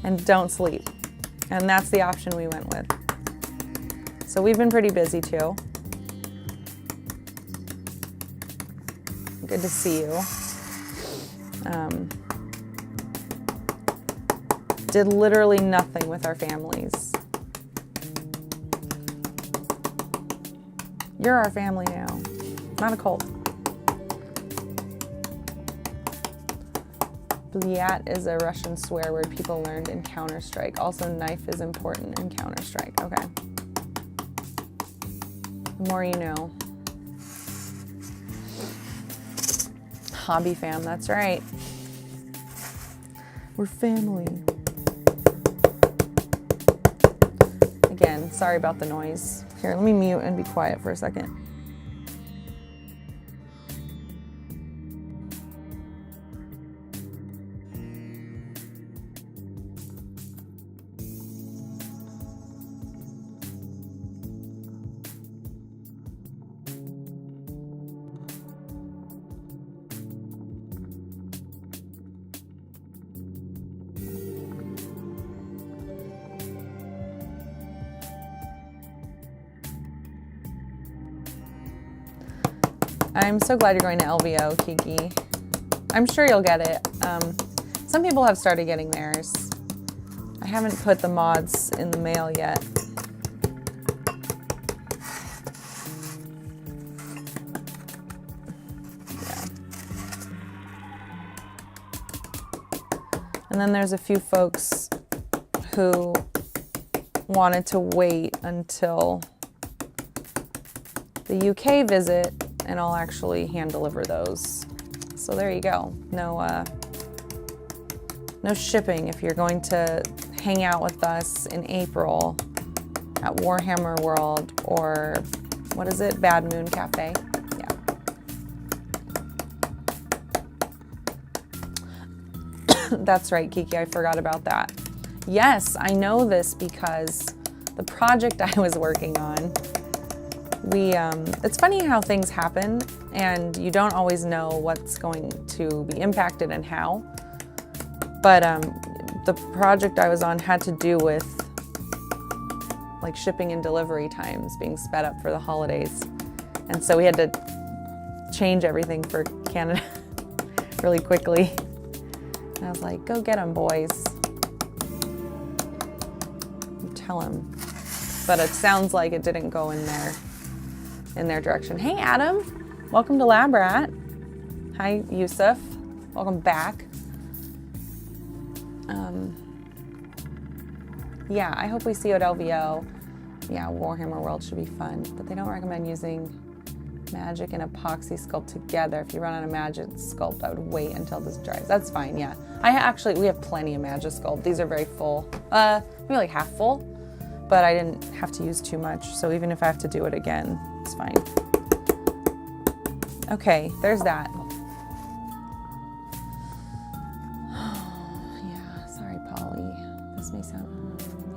And don't sleep. And that's the option we went with. So we've been pretty busy too. Good to see you. Did literally nothing with our families. You're our family now, not a cult. Bliat is a Russian swear word people learned in Counter-Strike. Also, knife is important in Counter-Strike. Okay. The more you know. Hobby fam, that's right. We're family. Again, sorry about the noise. Here, let me mute and be quiet for a second. I'm so glad you're going to LVO, Kiki. I'm sure you'll get it. Some people have started getting theirs. I haven't put the mods in the mail yet. Yeah. And then there's a few folks who wanted to wait until the UK visit, and I'll actually hand deliver those. So there you go. No shipping if you're going to hang out with us in April at Warhammer World, or what is it? Bad Moon Cafe. Yeah. That's right, Kiki, I forgot about that. Yes, I know this because the project I was working on, it's funny how things happen and you don't always know what's going to be impacted and how. But the project I was on had to do with like shipping and delivery times being sped up for the holidays. And so we had to change everything for Canada really quickly. And I was like, go get them, boys. Tell them. But it sounds like it didn't go in their direction. Hey, Adam. Welcome to Lab Rat. Hi, Yusuf. Welcome back. Yeah, I hope we see you at LVO. Yeah, Warhammer World should be fun, but they don't recommend using magic and epoxy sculpt together. If you run out of magic sculpt, I would wait until this dries. That's fine, yeah. We have plenty of magic sculpt. These are very full, maybe like half full, but I didn't have to use too much. So even if I have to do it again, it's fine. Okay, there's that. Yeah, sorry, Polly. This may sound,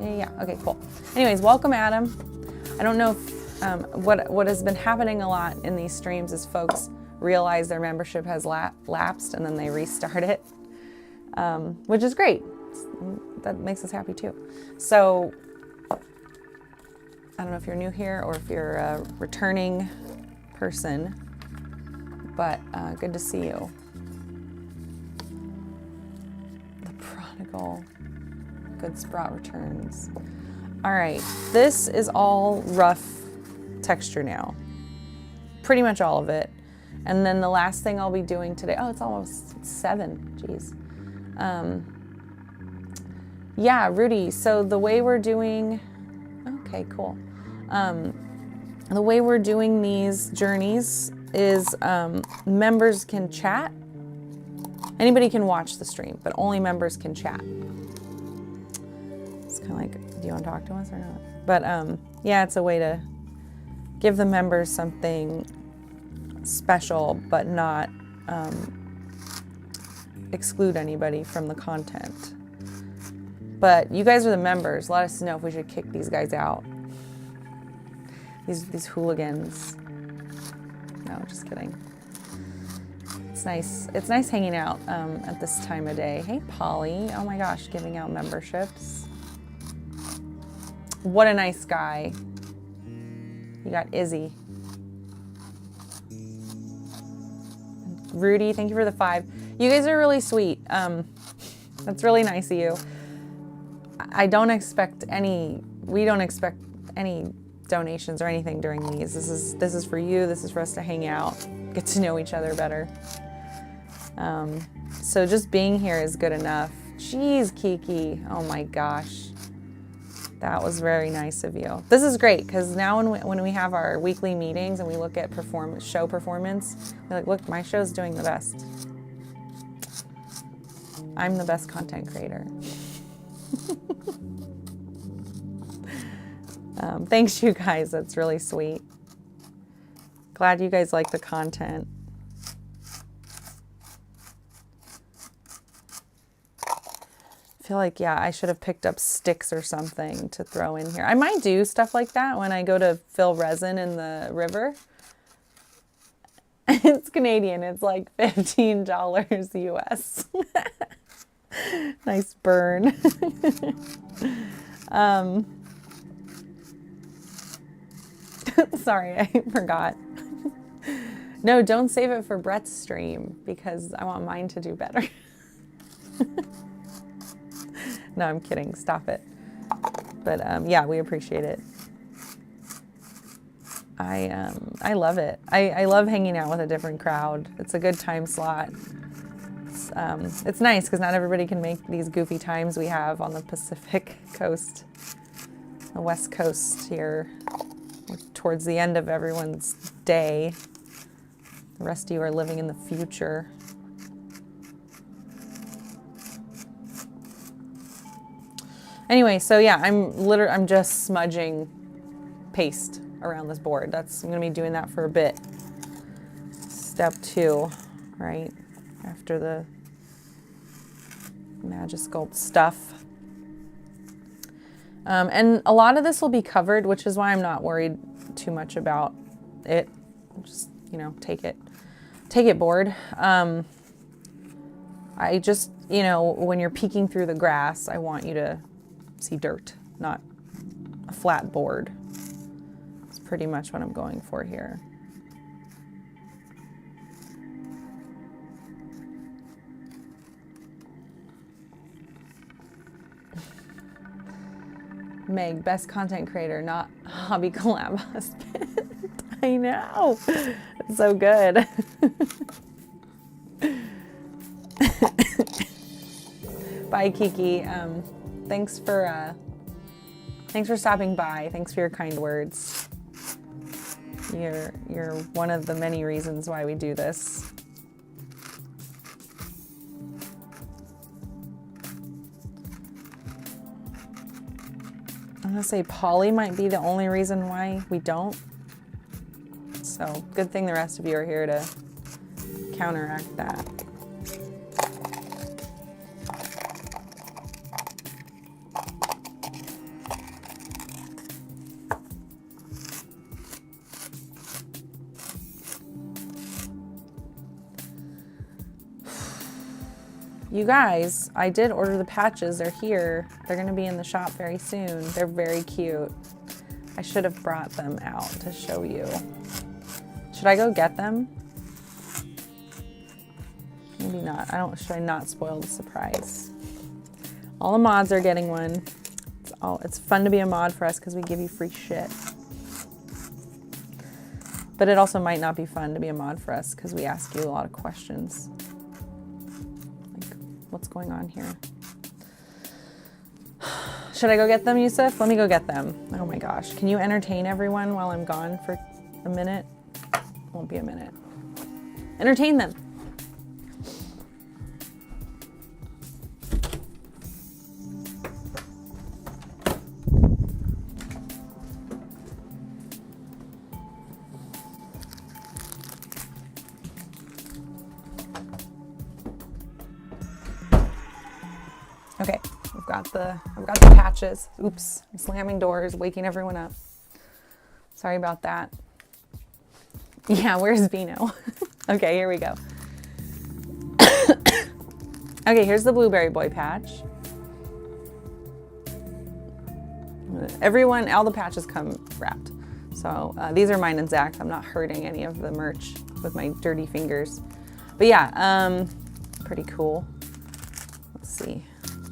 yeah, okay, cool. Anyways, welcome, Adam. I don't know if, what has been happening a lot in these streams is folks realize their membership has lapsed and then they restart it, which is great. That makes us happy too. So I don't know if you're new here or if you're a returning person, but good to see you. The prodigal, good Sprott returns. All right, this is all rough texture now. Pretty much all of it. And then the last thing I'll be doing today, oh, it's almost 7, geez. Yeah, Rudy, so the way we're doing, okay, cool. The way we're doing these journeys is members can chat. Anybody can watch the stream, but only members can chat. It's kind of like, do you want to talk to us or not? But yeah, it's a way to give the members something special, but not exclude anybody from the content. But you guys are the members. Let us know if we should kick these guys out. These hooligans. No, just kidding. It's nice. It's nice hanging out at this time of day. Hey, Polly. Oh my gosh, giving out memberships. What a nice guy. You got Izzy. Rudy, thank you for the 5. You guys are really sweet. That's really nice of you. We don't expect any donations or anything during these. This is for you. This is for us to hang out, get to know each other better. So just being here is good enough. Jeez, Kiki. Oh my gosh. That was very nice of you. This is great because now when we have our weekly meetings and we look at show performance, we're like, look, my show's doing the best. I'm the best content creator. Thanks, you guys. That's really sweet. Glad you guys like the content. I feel like, yeah, I should have picked up sticks or something to throw in here. I might do stuff like that when I go to fill resin in the river. It's Canadian. It's like $15 US. Nice burn. Sorry, I forgot. No, don't save it for Brett's stream because I want mine to do better. No, I'm kidding. Stop it. But yeah, we appreciate it. I love it. I love hanging out with a different crowd. It's a good time slot. It's nice because not everybody can make these goofy times we have on the Pacific Coast, the West Coast here, towards the end of everyone's day. The rest of you are living in the future. Anyway, so yeah, I'm just smudging paste around this board. I'm gonna be doing that for a bit. Step 2, right? After the Magisculpt stuff. And a lot of this will be covered, which is why I'm not worried too much about it. Just, you know, take it board. I just, you know, when you're peeking through the grass, I want you to see dirt, not a flat board. It's pretty much what I'm going for here. Meg, best content creator, not hobby collab husband. I know. It's so good. Bye, Kiki. Thanks for stopping by. Thanks for your kind words. You're one of the many reasons why we do this. I'm gonna say Polly might be the only reason why we don't. So good thing the rest of you are here to counteract that. You guys, I did order the patches. They're here. They're going to be in the shop very soon. They're very cute. I should have brought them out to show you. Should I go get them? Maybe not. Should I not spoil the surprise? All the mods are getting one. It's fun to be a mod for us because we give you free shit. But it also might not be fun to be a mod for us because we ask you a lot of questions. What's going on here? Should I go get them, Yusuf? Let me go get them. Oh my gosh. Can you entertain everyone while I'm gone for a minute? Won't be a minute. Entertain them. Okay, I've got the patches. Oops, I'm slamming doors, waking everyone up. Sorry about that. Yeah, where's Vino? Okay, here we go. Okay, here's the Blueberry Boy patch. All the patches come wrapped. So these are mine and Zach's. I'm not hurting any of the merch with my dirty fingers. But yeah, pretty cool. Let's see.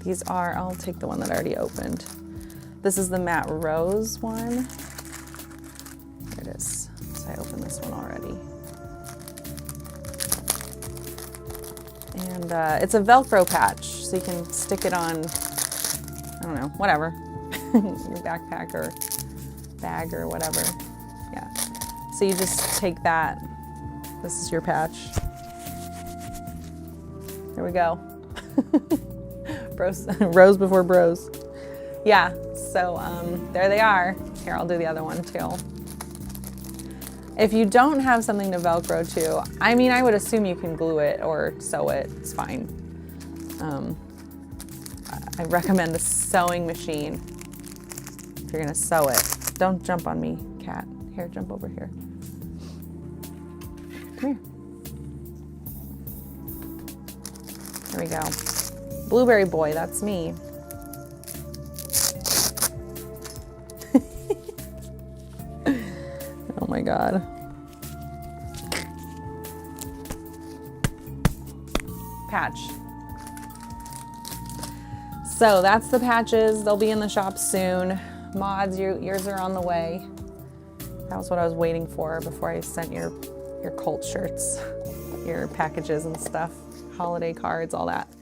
These are, I'll take the one that I already opened. This is the Matte Rose one. There it is. So I opened this one already. And it's a Velcro patch, so you can stick it on, I don't know, whatever. Your backpack or bag or whatever. Yeah. So you just take that. This is your patch. There we go. Bros, rose before bros. Yeah, so there they are. Here, I'll do the other one too. If you don't have something to Velcro to, I mean, I would assume you can glue it or sew it. It's fine. I recommend a sewing machine if you're gonna sew it. Don't jump on me, cat. Here, jump over here. Come here. There we go. Blueberry Boy, that's me. Oh my God. patch. So that's the patches. They'll be in the shop soon. Mods, yours are on the way. That was what I was waiting for before I sent your cult shirts, your packages and stuff, holiday cards, all that.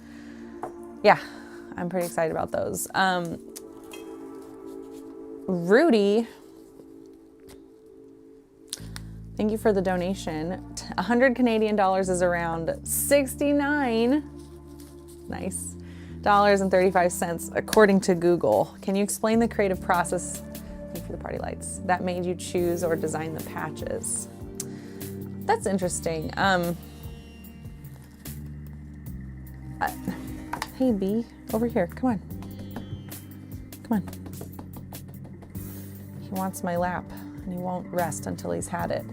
Yeah, I'm pretty excited about those. Rudy, thank you for the donation. 100 Canadian dollars is around 69, nice, dollars and 35 cents according to Google. Can you explain the creative process, thank you for the party lights, that made you choose or design the patches? That's interesting. Hey B, over here, come on. Come on. He wants my lap and he won't rest until he's had it.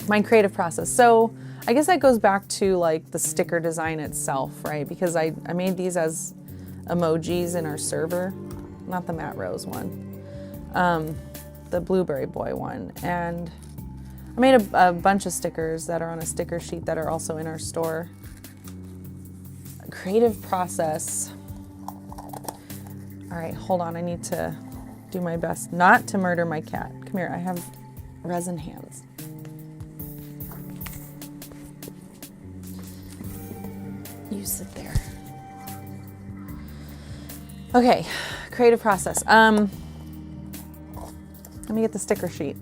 My creative process. So I guess that goes back to like the sticker design itself, right? Because I made these as emojis in our server, not the Matte Rose one, the Blueberry Boy one. And I made a bunch of stickers that are on a sticker sheet that are also in our store. Creative process. All right, hold on. I need to do my best not to murder my cat. Come here, I have resin hands. You sit there. Okay, creative process. Let me get the sticker sheet.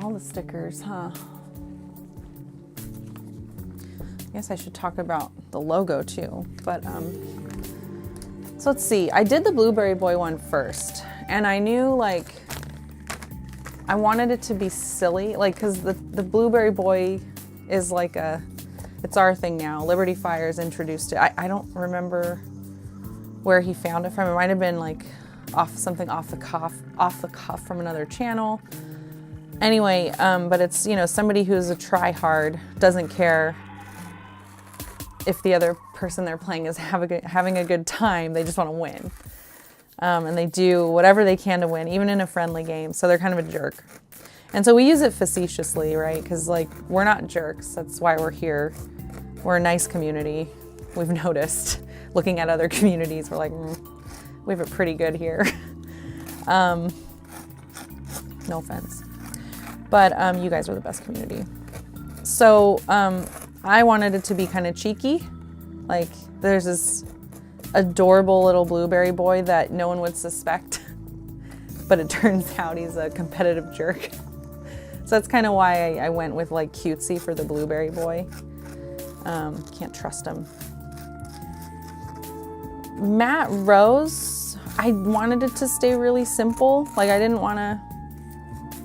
All the stickers, huh? I guess I should talk about the logo too, but so let's see. I did the Blueberry Boy one first, and I knew like I wanted it to be silly, like because the Blueberry Boy is like it's our thing now. Liberty Fire's introduced it. I don't remember where he found it from. It might have been like off the cuff from another channel. Anyway, but it's, you know, somebody who's a try-hard, doesn't care if the other person they're playing is having a good time. They just want to win. And they do whatever they can to win, even in a friendly game. So they're kind of a jerk. And so we use it facetiously, right? Because, like, we're not jerks. That's why we're here. We're a nice community. We've noticed. Looking at other communities, we're like, we have it pretty good here. No offense. But you guys are the best community. So I wanted it to be kind of cheeky. Like there's this adorable little Blueberry Boy that no one would suspect. But it turns out he's a competitive jerk. So that's kind of why I went with like cutesy for the Blueberry Boy. Can't trust him. Matte Rose, I wanted it to stay really simple. Like I didn't want to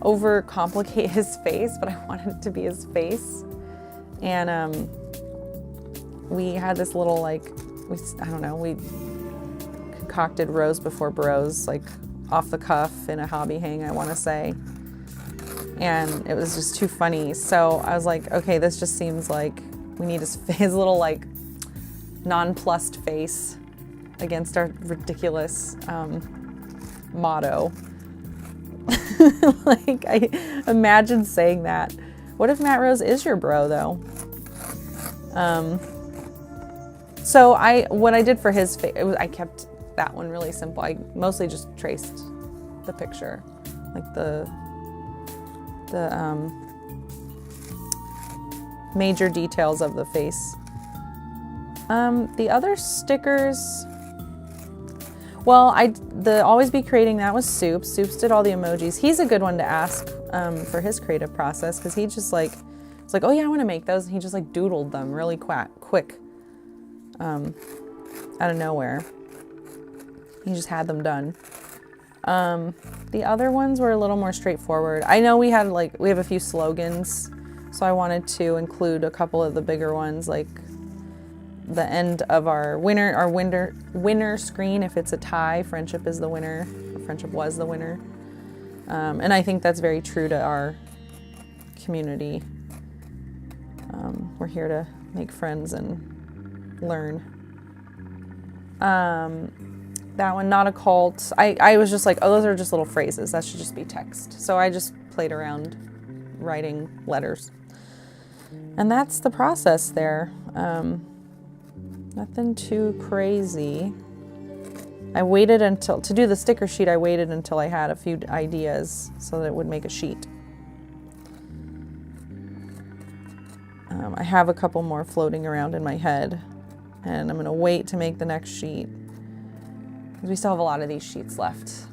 overcomplicate his face, but I wanted it to be his face. And we had this little like, we concocted Rose before bros, like off the cuff in a hobby hang, I want to say. And it was just too funny. So I was like, okay, this just seems like we need his little like nonplussed face against our ridiculous motto. Like, I imagine saying that. What if Matte Rose is your bro, though? So what I did for his face, I kept that one really simple. I mostly just traced the picture, like the major details of the face. The other stickers. Well, the Always Be Creating, that was Soups. Soups did all the emojis. He's a good one to ask for his creative process, because he just like, it's like, oh yeah, I want to make those. And he just like doodled them really quick out of nowhere. He just had them done. The other ones were a little more straightforward. I know we have a few slogans, so I wanted to include a couple of the bigger ones, like the end of our winner screen. If it's a tie, friendship is the winner. Friendship was the winner. And I think that's very true to our community. We're here to make friends and learn. that one, not a cult. I was just like, oh, those are just little phrases. That should just be text. So I just played around writing letters. And that's the process there. Nothing too crazy. I waited until, to do the sticker sheet, I waited until I had a few ideas so that it would make a sheet. I have a couple more floating around in my head, and I'm gonna wait to make the next sheet, because we still have a lot of these sheets left.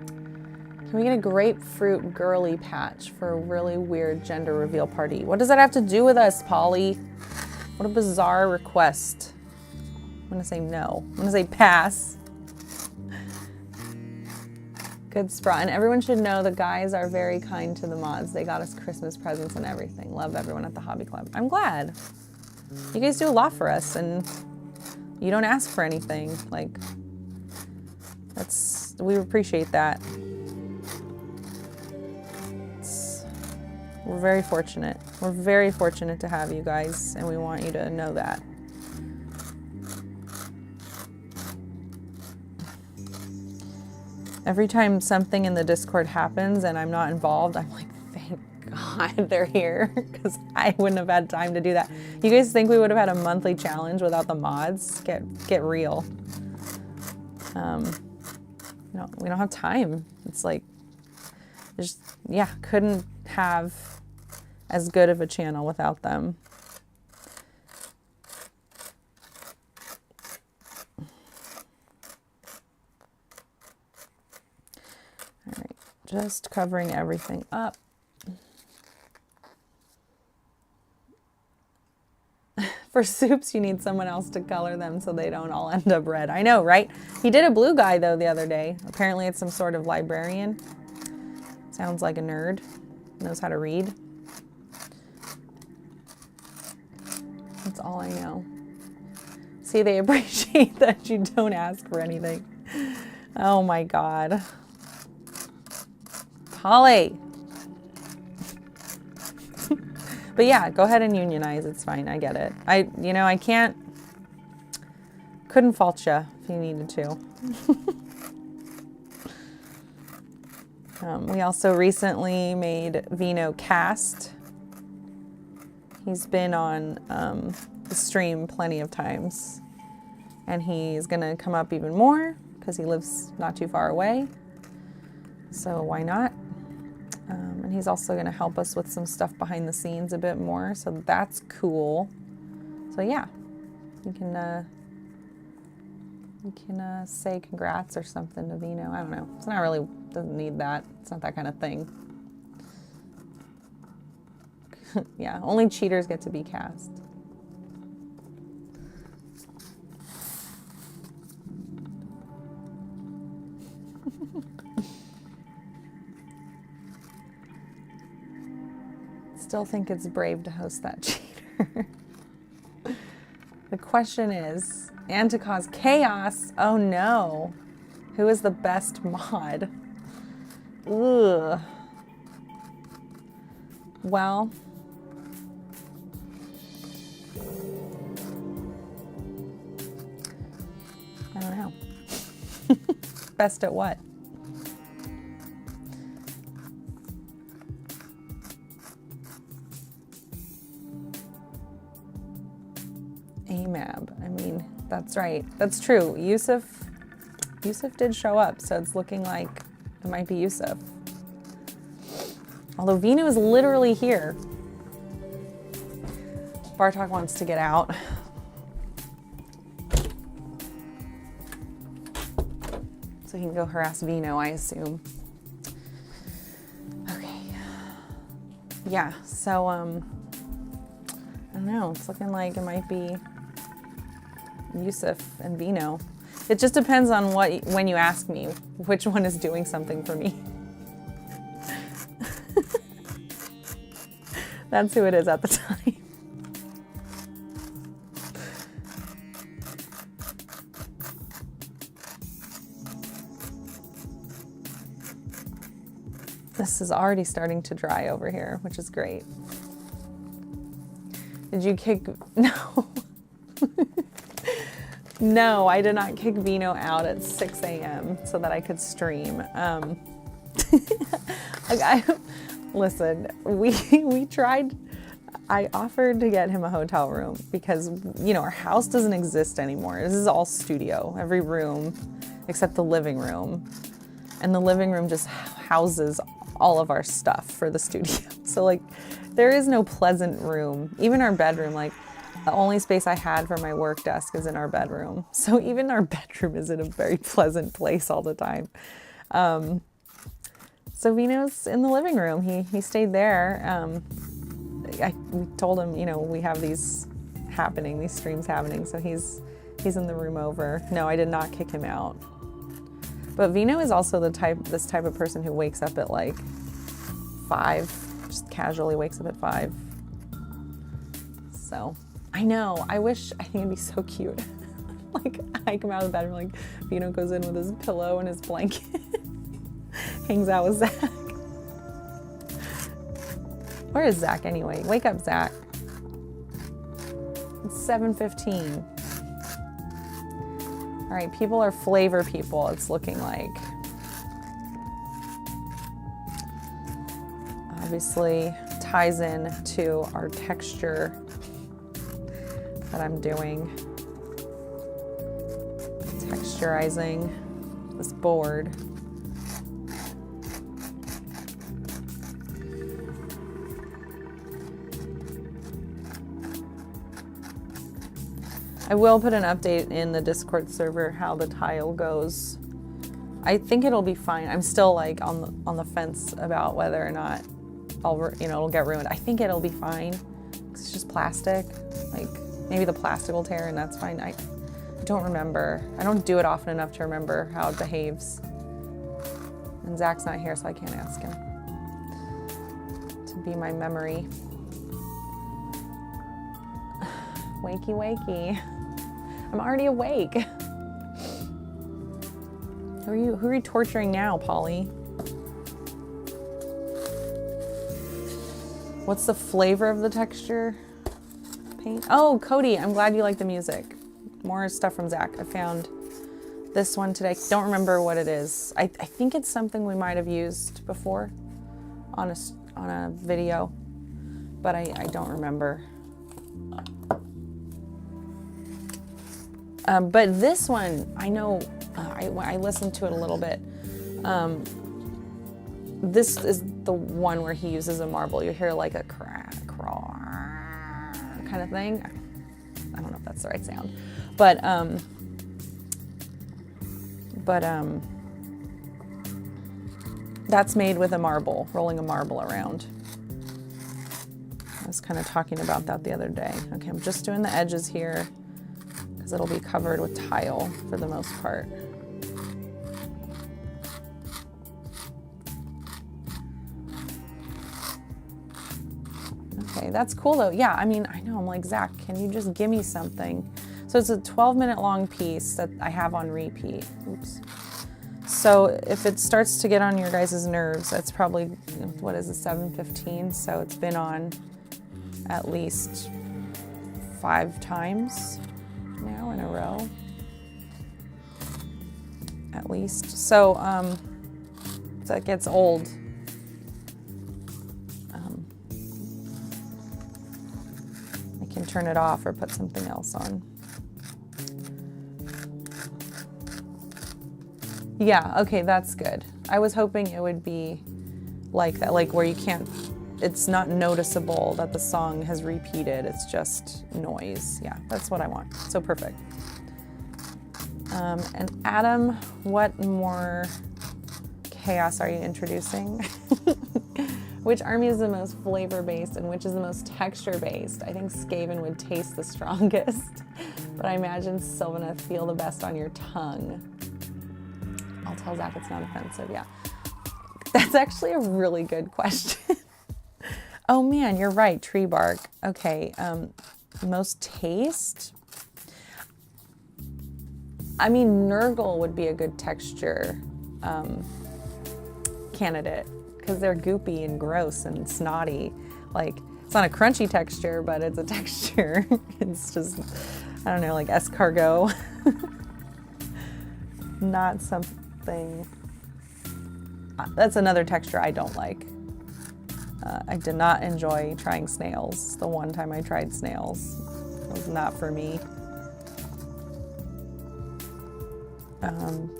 Can we get a grapefruit girly patch for a really weird gender reveal party? What does that have to do with us, Polly? What a bizarre request. I'm gonna say no. I'm gonna say pass. Good spot. And everyone should know the guys are very kind to the mods. They got us Christmas presents and everything. Love everyone at the hobby club. I'm glad. You guys do a lot for us, and you don't ask for anything. Like, we appreciate that. We're very fortunate. We're very fortunate to have you guys, and we want you to know that. Every time something in the Discord happens and I'm not involved, I'm like, thank God they're here, because I wouldn't have had time to do that. You guys think we would have had a monthly challenge without the mods? Get real. No, we don't have time. It's like, just, yeah, couldn't have as good of a channel without them. All right, just covering everything up. For soups, you need someone else to color them so they don't all end up red. I know, right? He did a blue guy, though, the other day. Apparently it's some sort of librarian. Sounds like a nerd. Knows how to read. That's all I know. See, they appreciate that you don't ask for anything. Oh my God. Polly. But yeah, go ahead and unionize. It's fine. I get it. I couldn't fault you if you needed to. We also recently made Vino cast. He's been on the stream plenty of times, and he's gonna come up even more because he lives not too far away. So why not? And he's also gonna help us with some stuff behind the scenes a bit more, so that's cool. So yeah, you can say congrats or something to Vino. I don't know. It's not really, doesn't need that. It's not that kind of thing. Yeah, only cheaters get to be cast. Still think it's brave to host that cheater. The question is, and to cause chaos, oh no, who is the best mod? Ugh. Well, I don't know. Best at what? AMAB. I mean, that's right. That's true. Yusuf did show up, so it's looking like it might be Yusuf. Although Vino is literally here. Bartok wants to get out. So he can go harass Vino, I assume. Okay. Yeah, so, I don't know. It's looking like it might be Yusuf and Vino. It just depends on when you ask me which one is doing something for me. That's who it is at the time. This is already starting to dry over here, which is great. Did you kick? No. No, I did not kick Vino out at 6 a.m. so that I could stream. Listen, we tried. I offered to get him a hotel room because, you know, our house doesn't exist anymore. This is all studio, every room except the living room. And the living room just houses all of our stuff for the studio. So like, there is no pleasant room. Even our bedroom, like, the only space I had for my work desk is in our bedroom. So even our bedroom isn't a very pleasant place all the time. So Vino's in the living room. He stayed there. We told him, you know, we have these streams happening. So he's in the room over. No, I did not kick him out. But Vino is also this type of person who wakes up at like 5, just casually wakes up at 5. So I know, I think it'd be so cute. Like, I come out of the bedroom, like, Vino goes in with his pillow and his blanket, hangs out with Zach. Where is Zach anyway? Wake up, Zach. It's 7:15. All right, people are flavor people, it's looking like. Obviously ties in to our texture that I'm doing. Texturizing this board. I will put an update in the Discord server how the tile goes. I think it'll be fine. I'm still like on the fence about whether or not it'll get ruined. I think it'll be fine. It's just plastic. Like, maybe the plastic will tear and that's fine. I don't remember. I don't do it often enough to remember how it behaves. And Zach's not here, so I can't ask him to be my memory. Wakey, wakey. I'm already awake. Who are you torturing now, Polly? What's the flavor of the texture paint? Oh, Cody, I'm glad you like the music. More stuff from Zach. I found this one today. Don't remember what it is. I think it's something we might have used before on a video, but I don't remember. But this one, I know, I listened to it a little bit. This is the one where he uses a marble. You hear like a crack, kind of thing. I don't know if that's the right sound, but that's made with a marble, rolling a marble around. I was kind of talking about that the other day. Okay, I'm just doing the edges here because it'll be covered with tile for the most part. Okay, that's cool though. Yeah, I mean, I know, I'm like, Zach, can you just give me something? So it's a 12-minute long piece that I have on repeat. Oops. So if it starts to get on your guys' nerves, that's probably, what is it, 7:15? So it's been on at least 5 times now in a row, at least. So that gets old. I can turn it off or put something else on. Yeah, okay, that's good. I was hoping it would be like that, like where you can't, it's not noticeable that the song has repeated, it's just noise. Yeah, that's what I want. So perfect. And Adam, what more chaos are you introducing? Which army is the most flavor-based and which is the most texture-based? I think Skaven would taste the strongest, but I imagine Sylvaneth feel the best on your tongue. I'll tell Zach it's not offensive, yeah. That's actually a really good question. Oh man, you're right, tree bark. Okay, most taste? I mean, Nurgle would be a good texture candidate because they're goopy and gross and snotty. Like, it's not a crunchy texture, but it's a texture. It's just I don't know, like escargot. Not something, that's another texture I don't like. I did not enjoy trying snails. The one time I tried snails, it was not for me.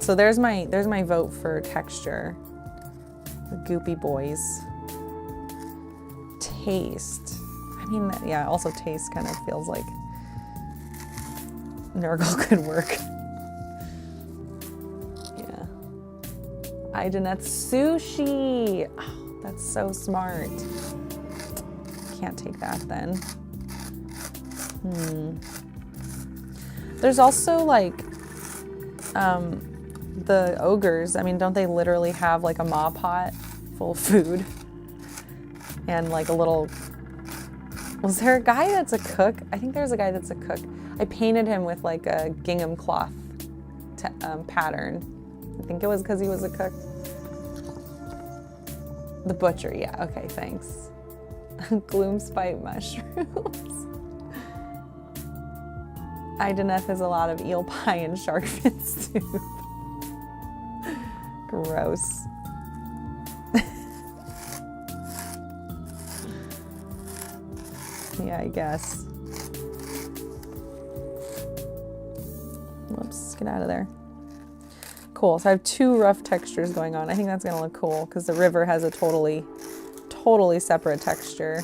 So there's my vote for texture. The goopy boys. Taste. I mean, yeah, also taste kind of feels like Nurgle could work. Yeah. Ideneth sushi. Oh, that's so smart. Can't take that then. There's also like the ogres. I mean, don't they literally have like a maw pot full of food? And like a little, was there a guy that's a cook? I think there's a guy that's a cook. I painted him with like a gingham cloth pattern. I think it was because he was a cook. The butcher, yeah, okay, thanks. Gloomspite mushrooms. Ideneth is a lot of eel pie and shark fin soup. Gross. Yeah, I guess. Whoops, get out of there. Cool, so I have two rough textures going on. I think that's gonna look cool because the river has a totally separate texture.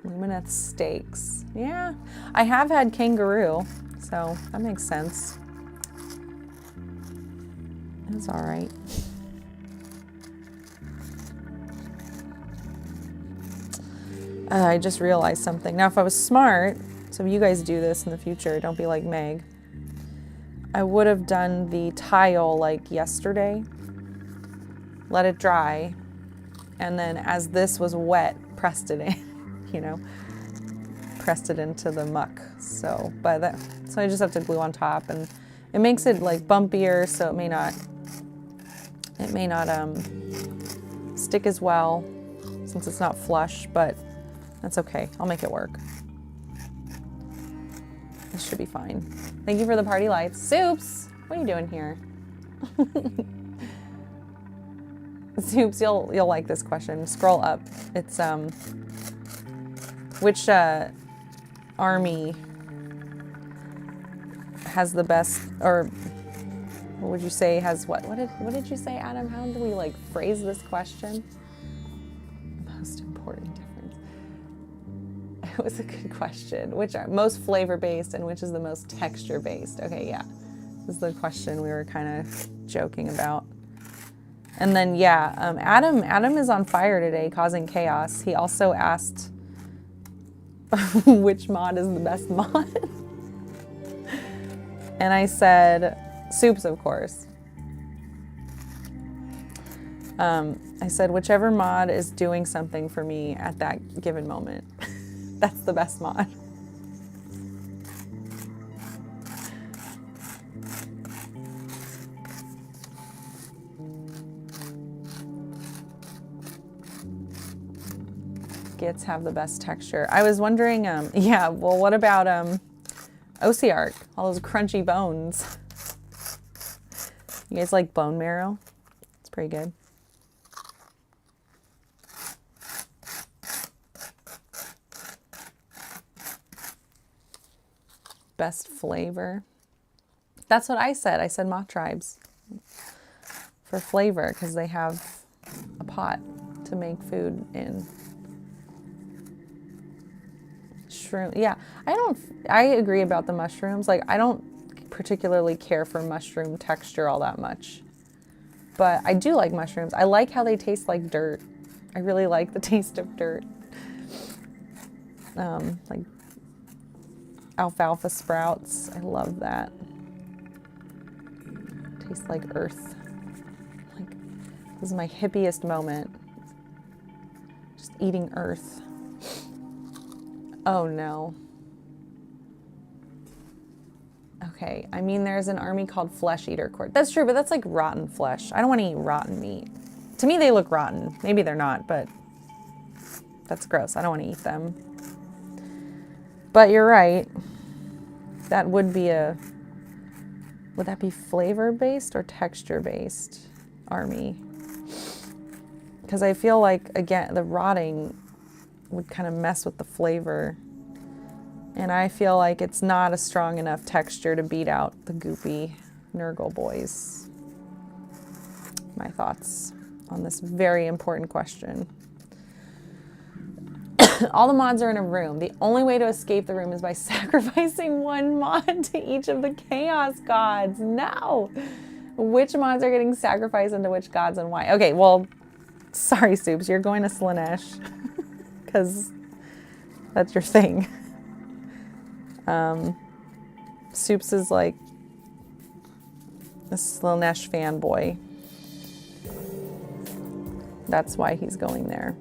Lumineth steaks. Yeah, I have had kangaroo, so that makes sense. It's all right. I just realized something. Now, if I was smart, so if you guys do this in the future, don't be like Meg. I would have done the tile like yesterday, let it dry, and then as this was wet, pressed it in, you know, pressed it into the muck. So, so I just have to glue on top, and it makes it like bumpier, so it may not stick as well since it's not flush, but that's okay. I'll make it work. This should be fine. Thank you for the party lights. Soups, what are you doing here? Soups, you'll like this question. Scroll up. It's which army has the best, or what would you say has what? What did you say, Adam? How do we like phrase this question? Most important difference. It was a good question. Which are most flavor-based and which is the most texture-based? Okay, yeah. This is the question we were kind of joking about. And then, yeah, Adam is on fire today, causing chaos. He also asked which mod is the best mod. And I said, soups, of course. I said, whichever mod is doing something for me at that given moment. That's the best mod. Gits have the best texture. I was wondering, yeah, well, what about Ocearch? All those crunchy bones. You guys like bone marrow? It's pretty good. Best flavor. That's what I said. I said mock tribes for flavor because they have a pot to make food in. Shroom. Yeah, I agree about the mushrooms. Like, I don't particularly care for mushroom texture all that much, but I do like mushrooms. I like how they taste like dirt. I really like the taste of dirt. Like alfalfa sprouts. I love that. Tastes like earth. Like, this is my hippiest moment. Just eating earth. Oh no. Okay, I mean, there's an army called Flesh Eater Court. That's true, but that's like rotten flesh. I don't want to eat rotten meat. To me, they look rotten. Maybe they're not, but that's gross. I don't want to eat them. But you're right. That would be would that be flavor-based or texture-based army? Because I feel like, again, the rotting would kind of mess with the flavor. And I feel like it's not a strong enough texture to beat out the goopy Nurgle boys. My thoughts on this very important question. All the mods are in a room. The only way to escape the room is by sacrificing one mod to each of the chaos gods. No! Which mods are getting sacrificed into which gods and why? Okay, well, sorry, Soups. You're going to Slaanesh. Because that's your thing. Soups is like a Slaanesh fanboy. That's why he's going there.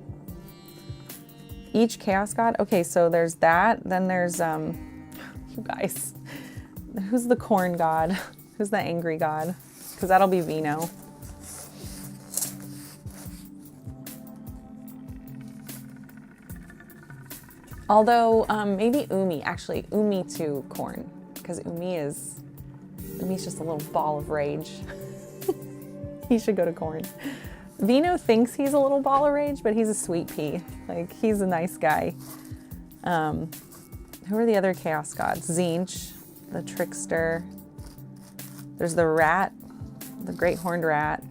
Each chaos god? Okay, so there's that. Then there's, you guys, who's the corn god? Who's the angry god? Because that'll be Vino. Although, maybe Umi. Actually, Umi to corn. Because Umi's just a little ball of rage. He should go to corn. Vino thinks he's a little ball of rage, but he's a sweet pea. Like, he's a nice guy. Who are the other chaos gods? Tzeentch, the trickster. There's the rat, the great horned rat.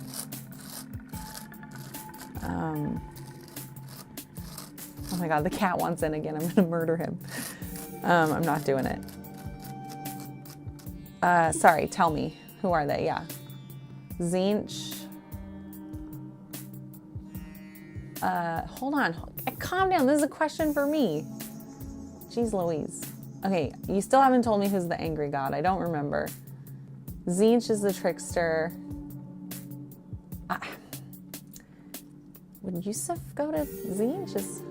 Oh my god, the cat wants in again. I'm gonna murder him. I'm not doing it. Sorry, tell me. Who are they? Yeah. Tzeentch. Hold on. Calm down. This is a question for me. Jeez Louise. Okay, you still haven't told me who's the angry god. I don't remember. Tzeentch is the trickster. Would Yusuf go to Tzeentch? Is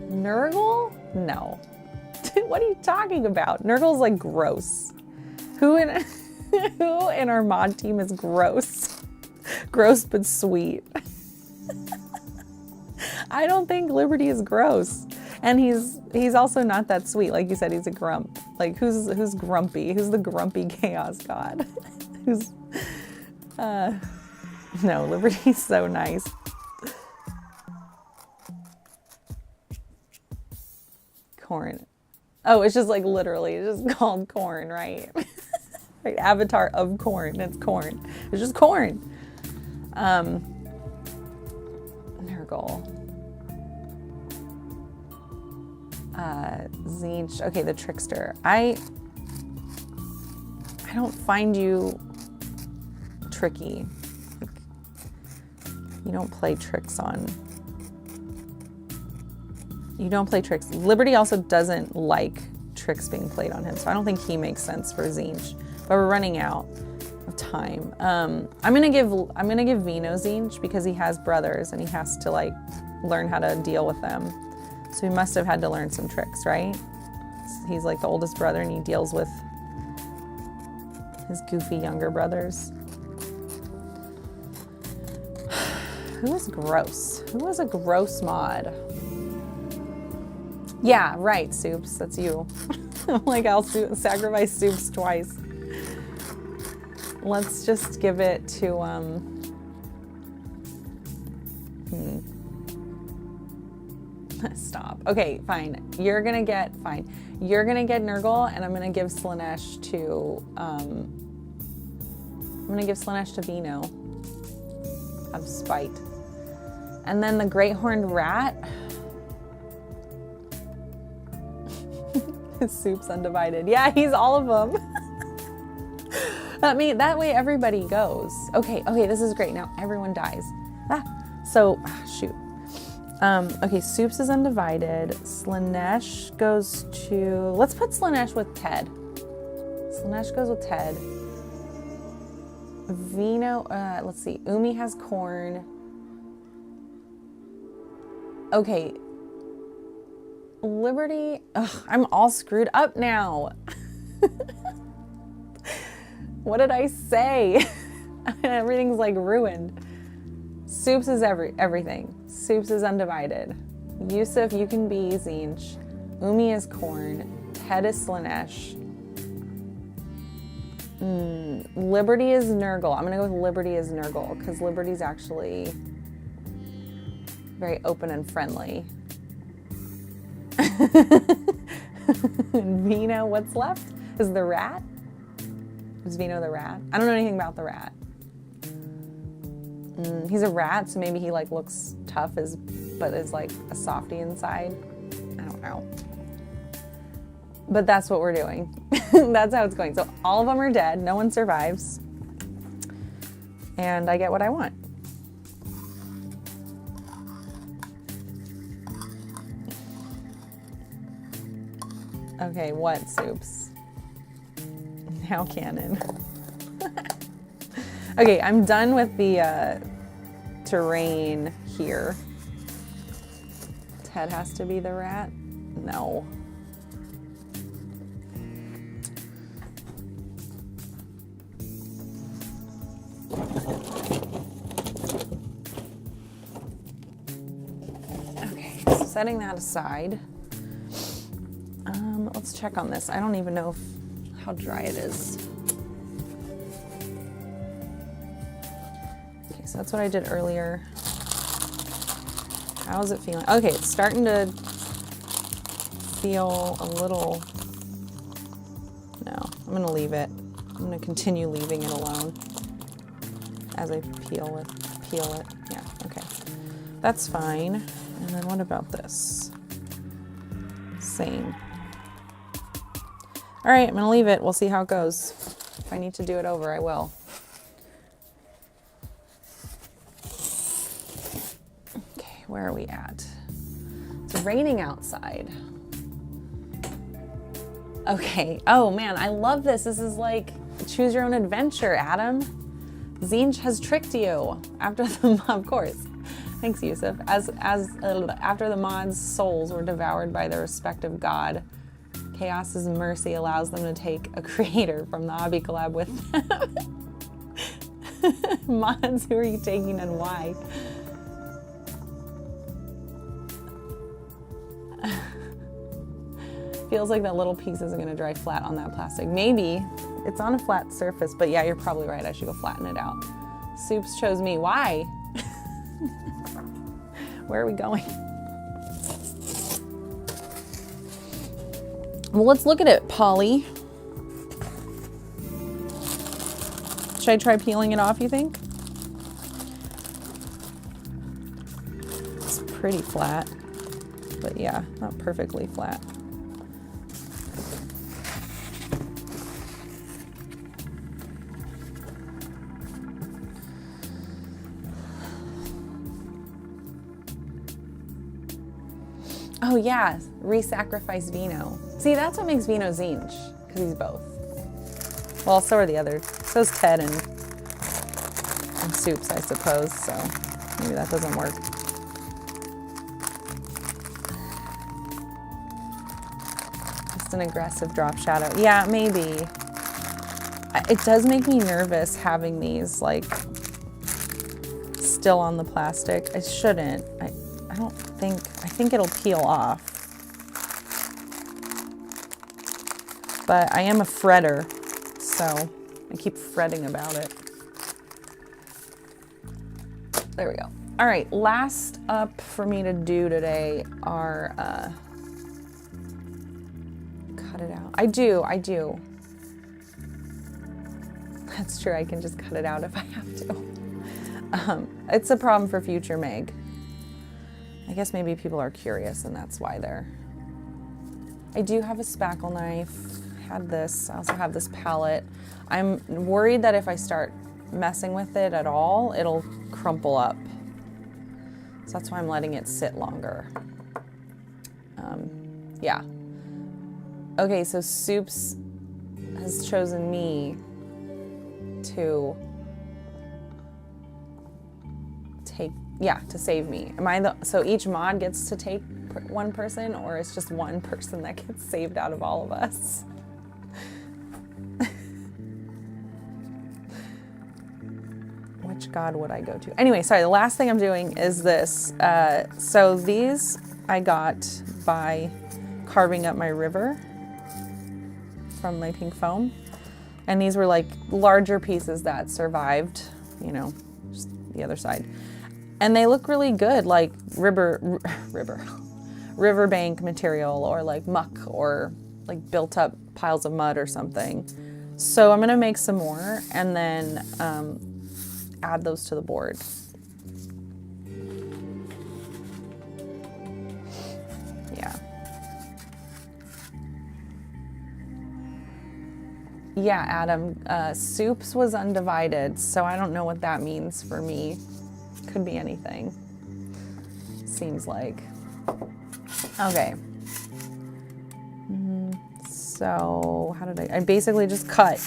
Nurgle? No. What are you talking about? Nurgle's like gross. Who in our mod team is gross? Gross but sweet. I don't think Liberty is gross. And he's also not that sweet. Like you said, he's a grump. Like who's grumpy? Who's the grumpy chaos god? No, Liberty's so nice. Corn. Oh, it's just like literally, it's just called corn, right? Right, avatar of corn. It's corn. It's just corn. Nurgle. Tzeentch. Okay, the trickster. I don't find you tricky. Like, you don't play tricks on. You don't play tricks. Liberty also doesn't like tricks being played on him, so I don't think he makes sense for Tzeentch. But we're running out of time. I'm gonna give Vino Tzeentch because he has brothers and he has to like learn how to deal with them. So he must have had to learn some tricks, right? He's like the oldest brother and he deals with his goofy younger brothers. Who is gross? Who was a gross mod? Yeah, right, Soups. That's you. Like, I'll sacrifice Soups twice. Let's just give it to, Stop. Okay, fine. You're gonna get Nurgle, and I'm gonna give Slaanesh to, Vino. Out of spite. And then the Great Horned Rat. Soup's undivided. Yeah, he's all of them. That way everybody goes. Okay, this is great. Now everyone dies. Shoot. Okay, Soups is undivided. Slaanesh goes to... Let's put Slaanesh with Ted. Slaanesh goes with Ted. Vino... let's see. Umi has corn. Okay. Liberty... Ugh, I'm all screwed up now. What did I say? Everything's like ruined. Soups is everything. Soups is undivided. Yusuf, you can be Tzeentch. Umi is corn. Ted is Slanesh. Liberty is Nurgle. I'm gonna go with Liberty is Nurgle because Liberty's actually very open and friendly. Vino, what's left? Is the rat? Is Vino the rat? I don't know anything about the rat. He's a rat, so maybe he like looks tough but is like a softie inside. I don't know. But that's what we're doing. That's how it's going. So all of them are dead. No one survives. And I get what I want. Okay, what soups? Now cannon. Okay, I'm done with the terrain here. Ted has to be the rat? No. Okay, so setting that aside. Let's check on this. I don't even know how dry it is. Okay, so that's what I did earlier. How is it feeling? Okay, it's starting to feel a little... No, I'm gonna leave it. I'm gonna continue leaving it alone as I peel it. Yeah, okay. That's fine. And then what about this? Same. All right, I'm gonna leave it. We'll see how it goes. If I need to do it over, I will. Okay, where are we at? It's raining outside. Okay, oh man, I love this. This is like choose your own adventure, Adam. Zinj has tricked you after the, of course. Thanks, Yusuf. After the mods' souls were devoured by their respective god, Chaos's mercy allows them to take a creator from the hobby collab with them. Mods, who are you taking and why? Feels like that little piece isn't going to dry flat on that plastic. Maybe it's on a flat surface, but yeah, you're probably right. I should go flatten it out. Soups chose me. Why? Where are we going? Well, let's look at it, Polly. Should I try peeling it off, you think? It's pretty flat, but yeah, not perfectly flat. Oh yeah, re-sacrifice Vino. See, that's what makes Vino Zinj, because he's both. Well, so are the others. So's Ted and Soups, I suppose, so maybe that doesn't work. Just an aggressive drop shadow. Yeah, maybe. It does make me nervous having these, like, still on the plastic. I shouldn't. I think it'll peel off. But I am a fretter, so I keep fretting about it. There we go. All right, last up for me to do today are, cut it out. I do. That's true, I can just cut it out if I have to. It's a problem for future Meg. I guess maybe people are curious and that's why they're... I do have a spackle knife. I had this. I also have this palette. I'm worried that if I start messing with it at all, it'll crumple up. So that's why I'm letting it sit longer. Yeah. Okay, so Soups has chosen me to to save me. So each mod gets to take one person, or it's just one person that gets saved out of all of us? Which god would I go to? Anyway, sorry, the last thing I'm doing is this. So these I got by carving up my river. from my pink foam. And these were like larger pieces that survived, you know, just the other side. And they look really good, like riverbank material, or like muck, or like built up piles of mud or something. So I'm gonna make some more and then add those to the board. Yeah, Adam, soups was undivided, so I don't know what that means for me. Could be anything, seems like. Okay. So how did I basically just cut.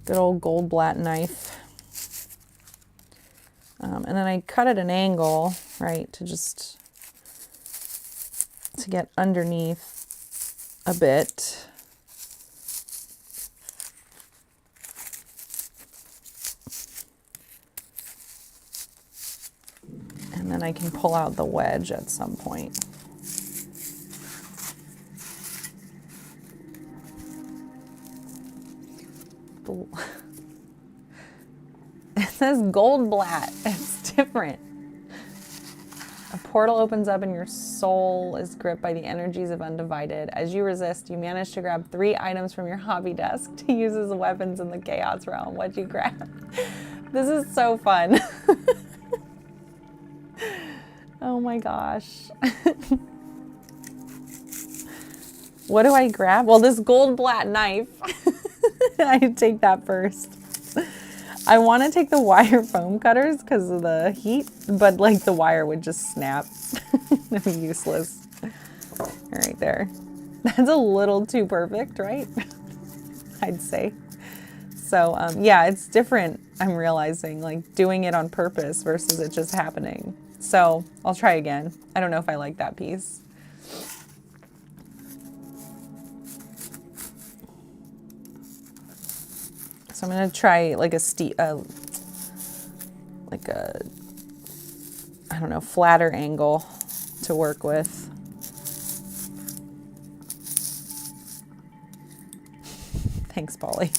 Good old Goldblatt knife. And then I cut at an angle, right, to get underneath a bit. And then I can pull out the wedge at some point. It says Goldblatt. It's different. A portal opens up and your soul is gripped by the energies of Undivided. As you resist, you manage to grab 3 items from your hobby desk to use as weapons in the Chaos Realm. What'd you grab? This is so fun. Oh my gosh. What do I grab? Well, this Goldblatt knife. I take that first. I want to take the wire foam cutters because of the heat, but like the wire would just snap. It'd be useless. All right, there. That's a little too perfect, right? I'd say. So yeah, it's different. I'm realizing, like doing it on purpose versus it just happening. So I'll try again. I don't know if I like that piece. So I'm gonna try like a I don't know, flatter angle to work with. Thanks, Polly.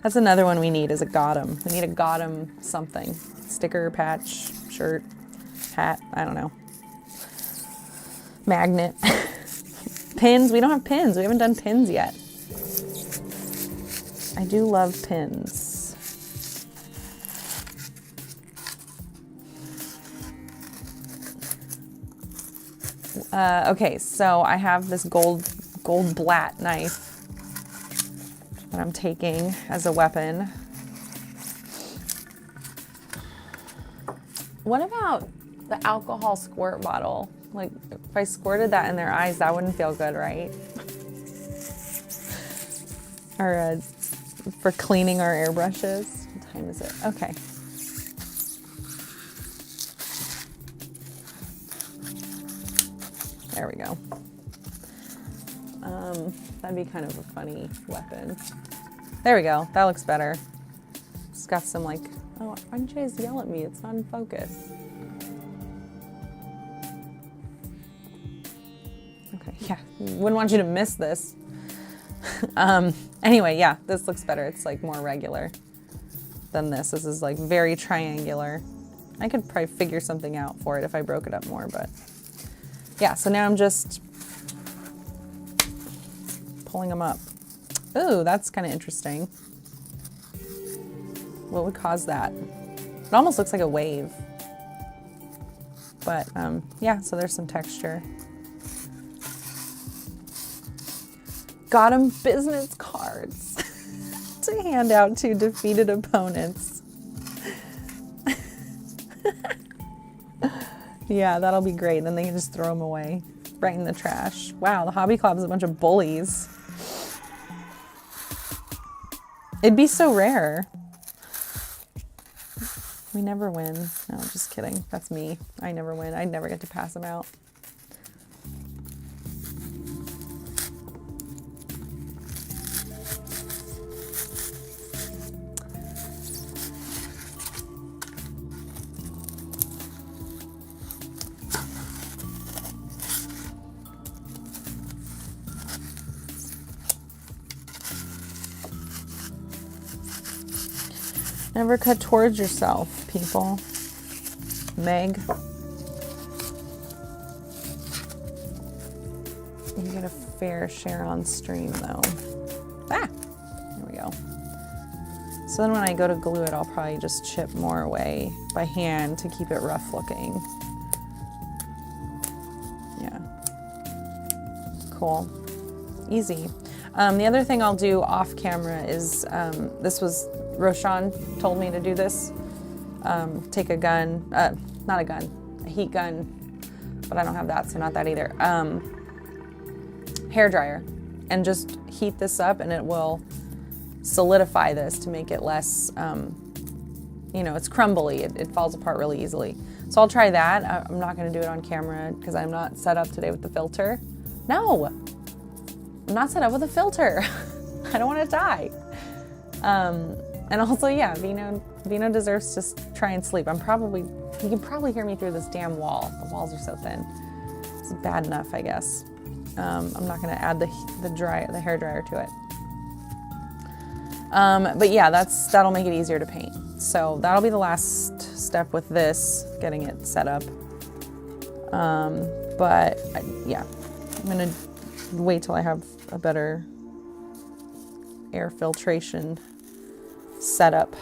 That's another one we need, is a Gotham. We need a Gotham something. Sticker, patch, shirt, hat, I don't know. Magnet. Pins, we don't have pins. We haven't done pins yet. I do love pins. Okay, so I have this Goldblatt knife that I'm taking as a weapon. What about the alcohol squirt bottle? Like, if I squirted that in their eyes, that wouldn't feel good, right? Or for cleaning our airbrushes. What time is it? Okay. There we go. That'd be kind of a funny weapon. There we go. That looks better. It's got some like, oh, why didn't you guys yell at me? It's not in focus. Okay, yeah, wouldn't want you to miss this. Anyway, yeah, this looks better. It's like more regular than this. This is like very triangular. I could probably figure something out for it if I broke it up more, but yeah, so now I'm just pulling them up. Ooh, that's kind of interesting. What would cause that? It almost looks like a wave. But yeah, so there's some texture. Got 'em business cards to hand out to defeated opponents. Yeah, that'll be great. Then they can just throw them away right in the trash. Wow, the Hobby Club is a bunch of bullies. It'd be so rare. We never win. No, just kidding. That's me. I never win. I never get to pass them out. Never cut towards yourself, people. Meg. You get a fair share on stream, though. Ah! There we go. So then when I go to glue it, I'll probably just chip more away by hand to keep it rough looking. Yeah. Cool. Easy. The other thing I'll do off camera is, this was, Roshan told me to do this. Take a gun, not a gun, a heat gun, but I don't have that, so not that either. Hair dryer, and just heat this up and it will solidify this to make it less, you know, it's crumbly. It falls apart really easily. So I'll try that. I'm not going to do it on camera because I'm not set up today with the filter. No, I'm not set up with a filter. I don't want to die. And also, yeah, Vino deserves to try and sleep. You can probably hear me through this damn wall. The walls are so thin. It's bad enough, I guess. I'm not going to add the hair dryer to it. But yeah, that'll make it easier to paint. So that'll be the last step with this, getting it set up. But yeah, I'm going to wait till I have a better air filtration setup.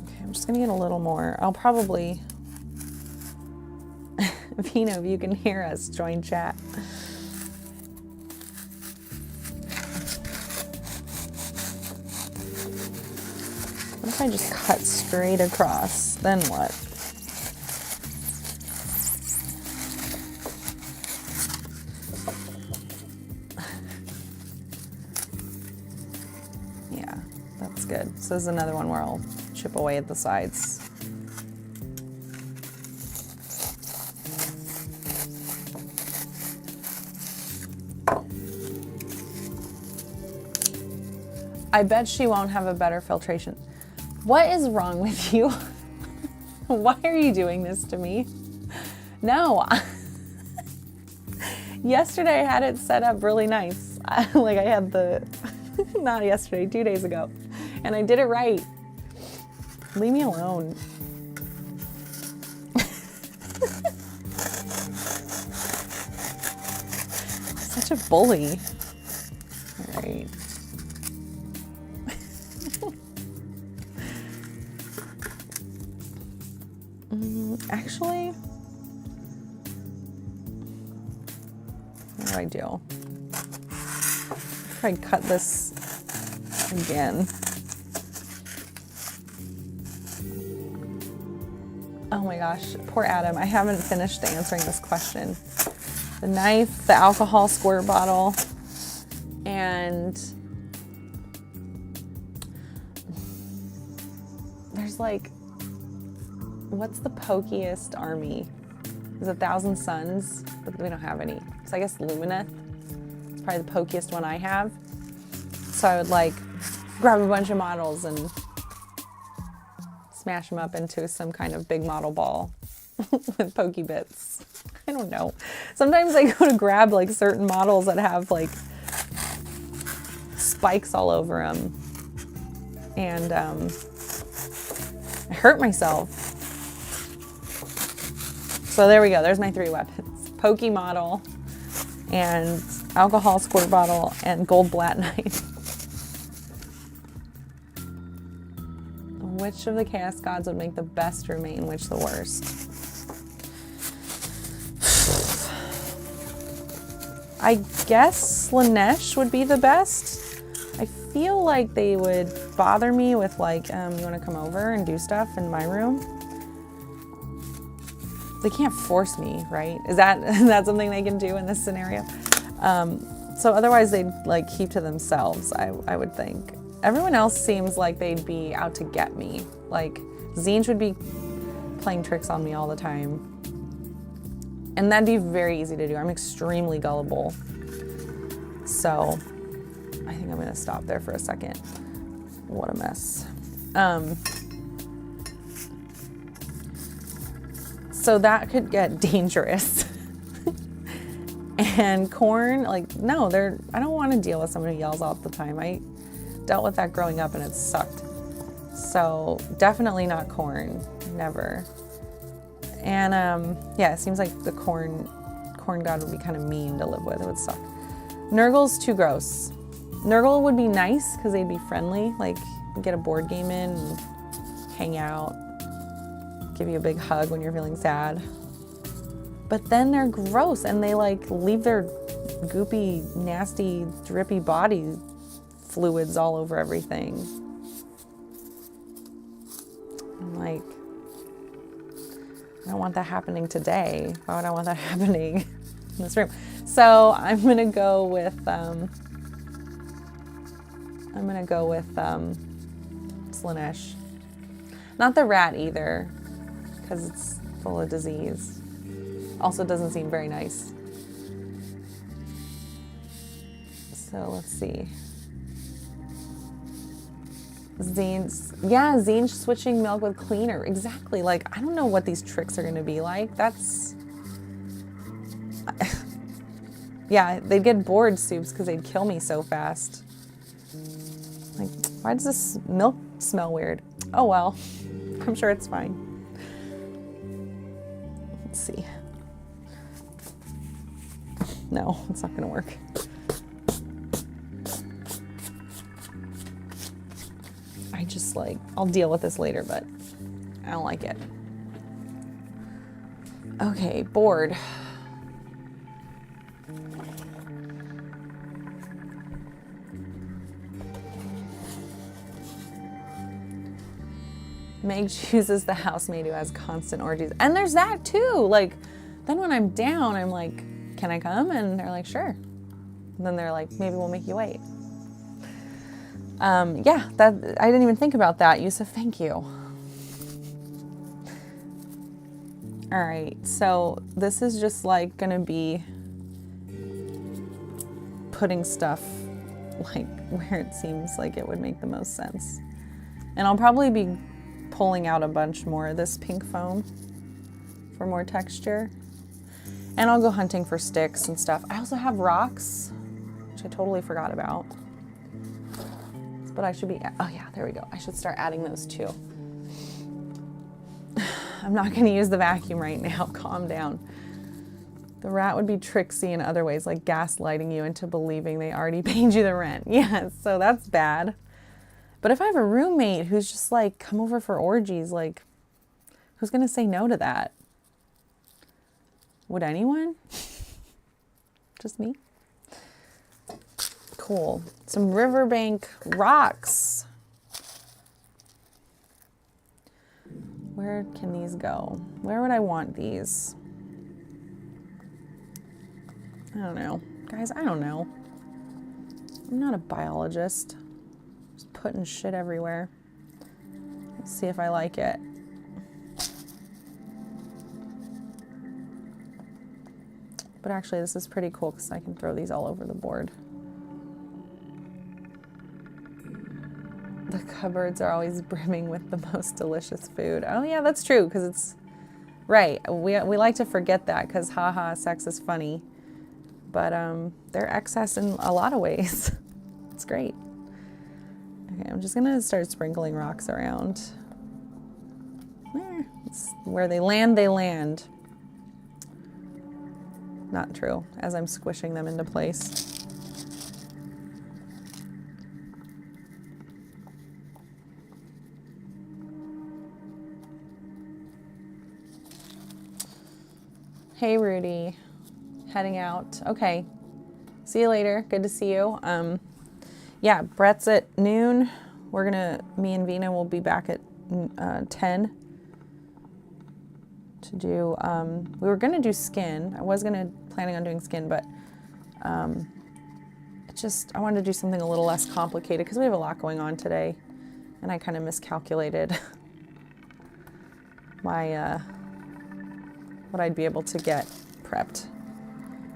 Okay, I'm just going to get a little more. I'll probably... Vino, if you can hear us, join chat. What if I just cut straight across? Then what? Yeah, that's good. So this is another one where I'll chip away at the sides. I bet she won't have a better filtration. What is wrong with you? Why are you doing this to me? No. Yesterday I had it set up really nice. Like I had not yesterday, 2 days ago. And I did it right. Leave me alone. Such a bully. All right. Actually, what do I do? If I cut this again. Oh my gosh, poor Adam. I haven't finished answering this question. The knife, the alcohol squirt bottle, and there's like, what's the pokiest army? Is it 1,000 Suns? But we don't have any. So I guess Lumineth. It's probably the pokiest one I have. So I would like grab a bunch of models and smash them up into some kind of big model ball with pokey bits. I don't know. Sometimes I go to grab like certain models that have like spikes all over them. And I hurt myself. So there we go. There's my 3 weapons. Pokey model and alcohol squirt bottle and gold blat knife. Which of the chaos gods would make the best roommate and which the worst? I guess Lanesh would be the best. I feel like they would bother me with like, you want to come over and do stuff in my room? They can't force me, right? Is that something they can do in this scenario? So otherwise they'd like keep to themselves, I would think. Everyone else seems like they'd be out to get me. Like Zinj would be playing tricks on me all the time. And that'd be very easy to do. I'm extremely gullible. So I think I'm gonna stop there for a second. What a mess. So that could get dangerous. And corn, like, no, I don't want to deal with someone who yells all the time. I dealt with that growing up and it sucked. So definitely not corn, never. And yeah, it seems like the corn god would be kind of mean to live with. It would suck. Nurgle's too gross. Nurgle would be nice because they'd be friendly, like get a board game in and hang out, give you a big hug when you're feeling sad. But then they're gross and they like leave their goopy, nasty, drippy body fluids all over everything. I'm like, I don't want that happening today. Why would I want that happening in this room? So I'm gonna go with Slaanesh. Not the rat either, because it's full of disease. Also doesn't seem very nice. So let's see. Zine switching milk with cleaner. Exactly. Like, I don't know what these tricks are going to be like. That's... yeah, they'd get bored, Soups, because they'd kill me so fast. Like, why does this milk smell weird? Oh, well. I'm sure it's fine. Let's see. No, it's not going to work. I just like, I'll deal with this later, but I don't like it. Okay, board. Meg chooses the housemaid who has constant orgies. And there's that too. Like, then when I'm down, I'm like, can I come? And they're like, sure. And then they're like, maybe we'll make you wait. Yeah, that I didn't even think about that. Yusuf, thank you. All right, so this is just like gonna be putting stuff like where it seems like it would make the most sense. And I'll probably be pulling out a bunch more of this pink foam for more texture. And I'll go hunting for sticks and stuff. I also have rocks, which I totally forgot about. But I should be, oh yeah, there we go. I should start adding those too. I'm not gonna use the vacuum right now, calm down. The rat would be tricksy in other ways, like gaslighting you into believing they already paid you the rent. Yeah, so that's bad. But if I have a roommate who's just like, come over for orgies, like, who's gonna say no to that? Would anyone? Just me? Cool. Some riverbank rocks. Where can these go? Where would I want these? I don't know. Guys, I don't know. I'm not a biologist. Just putting shit everywhere. Let's see if I like it. But actually, this is pretty cool because I can throw these all over the board. The cupboards are always brimming with the most delicious food. Oh yeah, that's true, because it's, right, we like to forget that because haha, sex is funny. But they're excess in a lot of ways. It's great. Okay, I'm just gonna start sprinkling rocks around. It's where they land, they land. Not true, as I'm squishing them into place. Hey, Rudy. Heading out. Okay. See you later. Good to see you. Yeah, Brett's at noon. Me and Vina will be back at 10 to do, we were going to do skin. I was planning on doing skin, but I wanted to do something a little less complicated because we have a lot going on today, and I kind of miscalculated my, what I'd be able to get prepped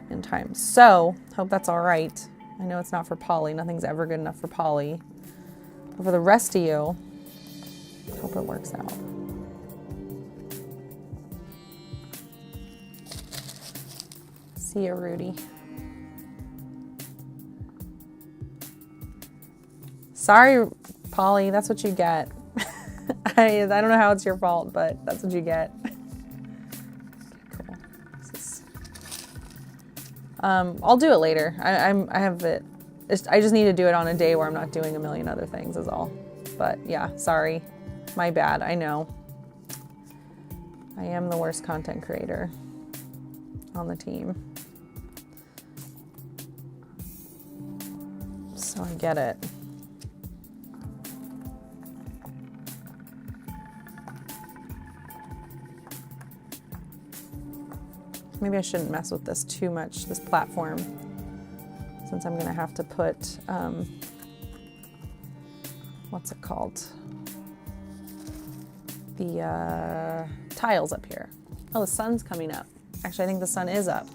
in time. So, hope that's all right. I know it's not for Polly. Nothing's ever good enough for Polly. But for the rest of you, hope it works out. See you, Rudy. Sorry, Polly, that's what you get. I don't know how it's your fault, but that's what you get. Cool. I'll do it later. I have it. I just need to do it on a day where I'm not doing a million other things is all. But yeah, sorry. My bad, I know. I am the worst content creator on the team. So I get it. Maybe I shouldn't mess with this too much, this platform, since I'm gonna have to put, what's it called? The tiles up here. Oh, the sun's coming up. Actually, I think the sun is up.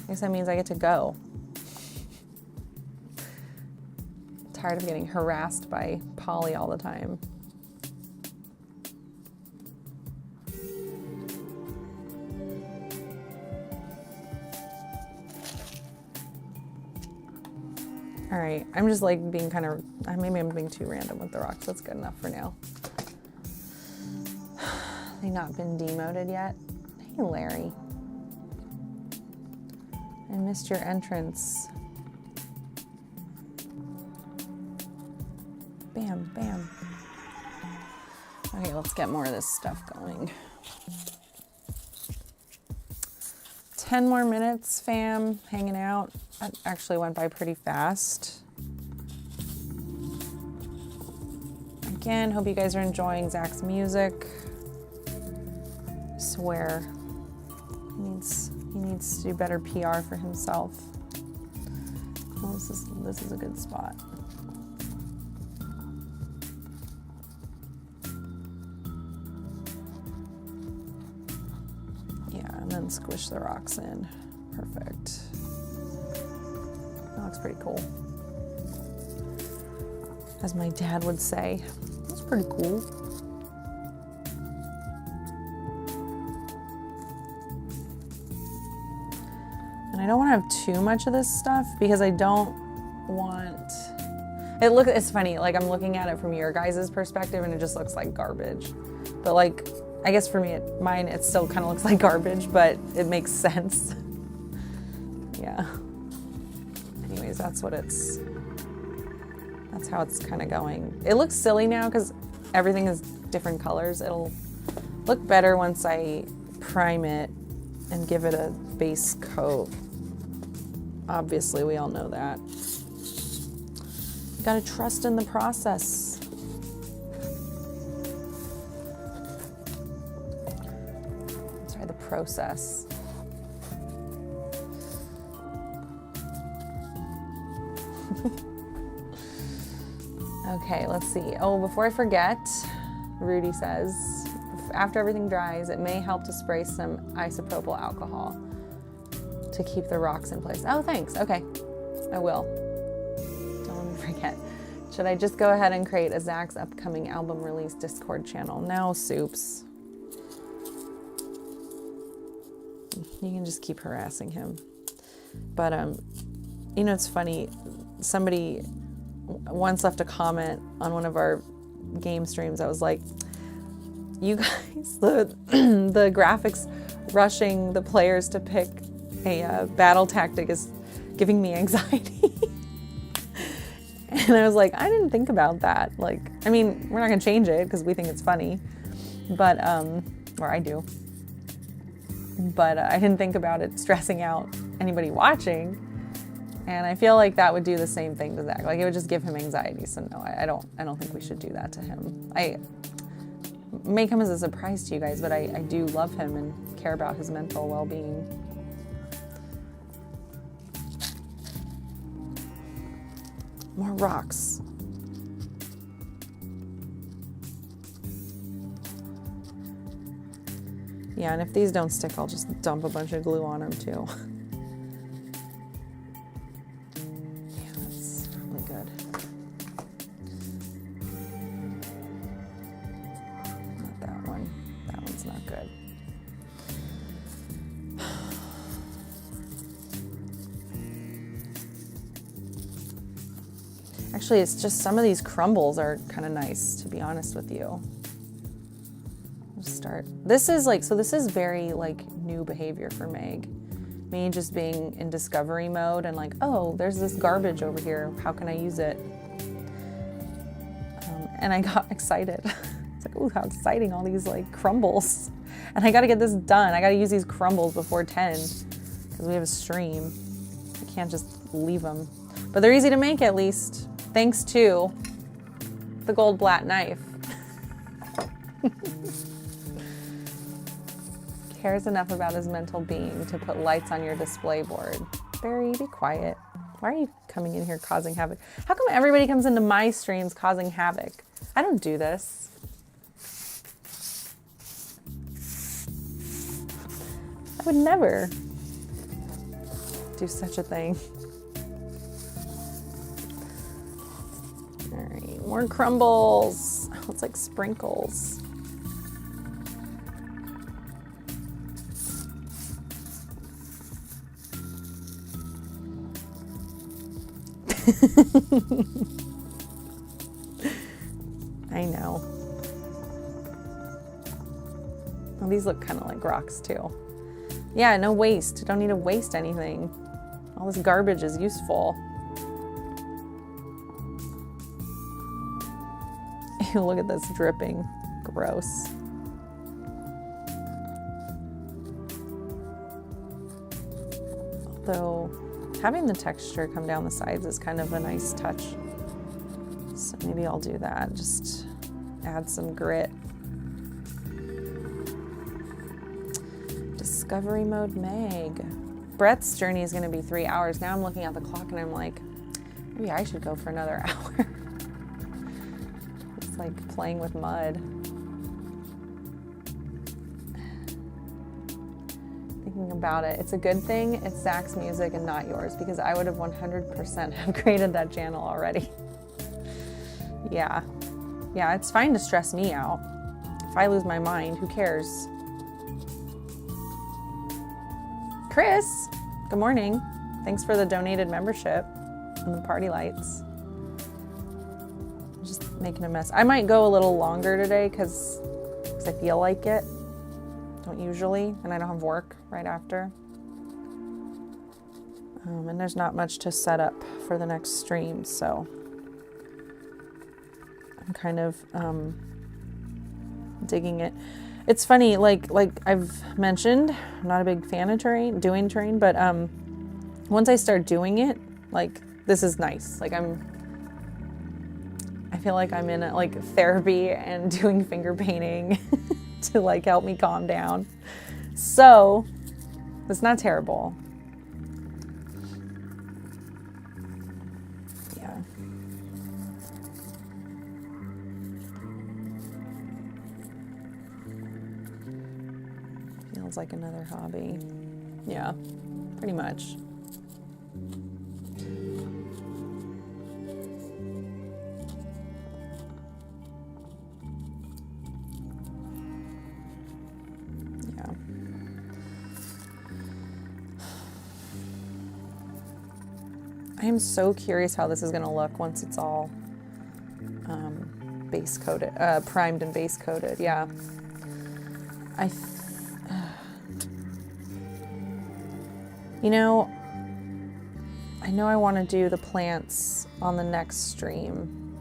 I guess that means I get to go. I'm tired of getting harassed by Polly all the time. All right, I'm just like being kind of, maybe I'm being too random with the rocks. That's good enough for now. They not been demoted yet? Hey, Larry. I missed your entrance. Bam, bam. Okay, let's get more of this stuff going. 10 more minutes, fam, hanging out. That actually went by pretty fast. Again, hope you guys are enjoying Zach's music. I swear, he needs to do better PR for himself. Well, this is a good spot. Yeah, and then squish the rocks in. Perfect. That looks pretty cool. As my dad would say, that's pretty cool. And I don't want to have too much of this stuff because I don't want it's funny, like I'm looking at it from your guys' perspective and it just looks like garbage. But like, I guess for me, it still kind of looks like garbage, but it makes sense. Yeah. Anyways, that's how it's kind of going. It looks silly now because everything is different colors. It'll look better once I prime it and give it a base coat. Obviously, we all know that. You gotta trust in the process. Sorry, the process. Okay, let's see. Oh, before I forget, Rudy says, after everything dries, it may help to spray some isopropyl alcohol to keep the rocks in place. Oh, thanks. Okay, I will. Don't let me forget. Should I just go ahead and create a Zach's upcoming album release Discord channel? No, Soups. You can just keep harassing him. But, you know, it's funny. Somebody once left a comment on one of our game streams. I was like, you guys, the graphics rushing the players to pick a battle tactic is giving me anxiety. And I was like, I didn't think about that. Like, I mean, we're not gonna change it because we think it's funny, but, or I do. But I didn't think about it stressing out anybody watching. And I feel like that would do the same thing to Zach. Like it would just give him anxiety. So no, I don't think we should do that to him. I may come as a surprise to you guys, but I do love him and care about his mental well-being. More rocks. Yeah, and if these don't stick, I'll just dump a bunch of glue on them too. Yeah, that's really good. Not that one. That one's not good. Actually, it's just some of these crumbles are kind of nice, to be honest with you. Let's start. This is like, so this is very like new behavior for Meg. Me just being in discovery mode and like, oh, there's this garbage over here. How can I use it? And I got excited. It's like, ooh, how exciting, all these like crumbles. And I got to get this done. I got to use these crumbles before 10 because we have a stream. I can't just leave them. But they're easy to make, at least, thanks to the Goldblatt knife. Cares enough about his mental being to put lights on your display board. Barry, be quiet. Why are you coming in here causing havoc? How come everybody comes into my streams causing havoc? I don't do this. I would never do such a thing. All right, more crumbles. Oh, it's like sprinkles. I know. Well, these look kind of like rocks too. Yeah, no waste. Don't need to waste anything. All this garbage is useful. Ew, look at this dripping. Gross. Although having the texture come down the sides is kind of a nice touch. So maybe I'll do that. Just add some grit. Discovery mode Meg. Brett's journey is going to be 3 hours. Now I'm looking at the clock and I'm like, maybe I should go for another hour. It's like playing with mud. Thinking about it, it's a good thing it's Zach's music and not yours, because I would have 100% have created that channel already. Yeah, it's fine to stress me out. If I lose my mind, who cares? Chris, good morning. Thanks for the donated membership and the party lights. I'm just making a mess. I might go a little longer today because I feel like it. Don't usually, and I don't have work right after. And there's not much to set up for the next stream, so I'm kind of digging it. It's funny, like I've mentioned, I'm not a big fan of doing terrain, but once I start doing it, like, this is nice. Like, I feel like I'm in like therapy and doing finger painting to like help me calm down. So it's not terrible. Yeah. Feels like another hobby. Yeah, pretty much. I am so curious how this is going to look once it's all base coated, primed and base coated. Yeah. You know I want to do the plants on the next stream.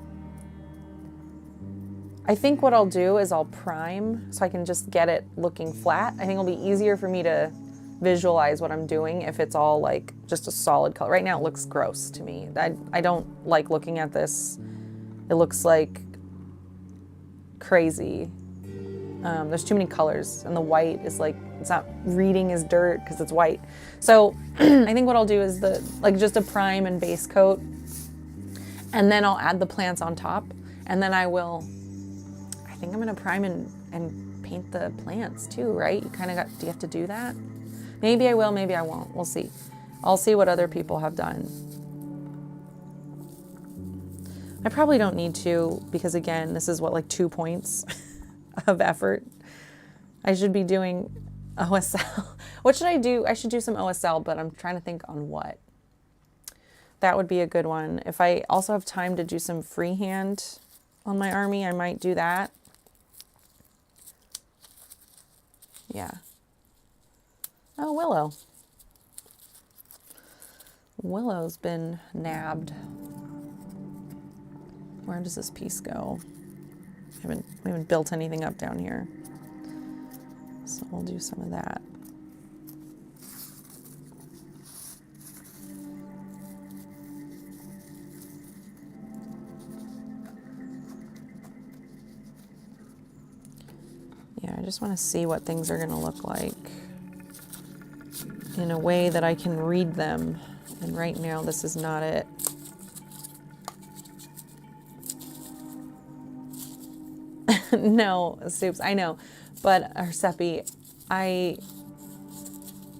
I think what I'll do is I'll prime so I can just get it looking flat. I think it'll be easier for me to visualize what I'm doing if it's all like just a solid color. Right now it looks gross to me. I don't like looking at this. It looks like crazy. There's too many colors and the white is like, it's not reading as dirt because it's white. So I think what I'll do is just a prime and base coat, and then I'll add the plants on top, and then I think I'm gonna prime and paint the plants too, right? Do you have to do that? Maybe I will, maybe I won't. We'll see. I'll see what other people have done. I probably don't need to, because again, this is like 2 points of effort. I should be doing OSL. What should I do? I should do some OSL, but I'm trying to think on what. That would be a good one. If I also have time to do some freehand on my army, I might do that. Yeah. Oh, Willow. Willow's been nabbed. Where does this piece go? We haven't built anything up down here. So we'll do some of that. Yeah, I just want to see what things are going to look like in a way that I can read them. And right now, this is not it. No, Soups, I know. But, Seppi, I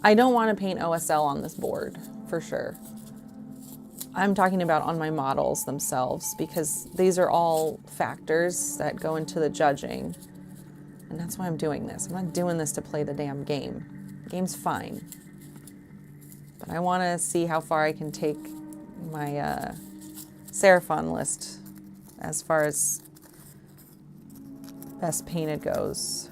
don't want to paint OSL on this board, for sure. I'm talking about on my models themselves, because these are all factors that go into the judging. And that's why I'm doing this. I'm not doing this to play the damn game. The game's fine. But I want to see how far I can take my Seraphon list as far as best painted goes.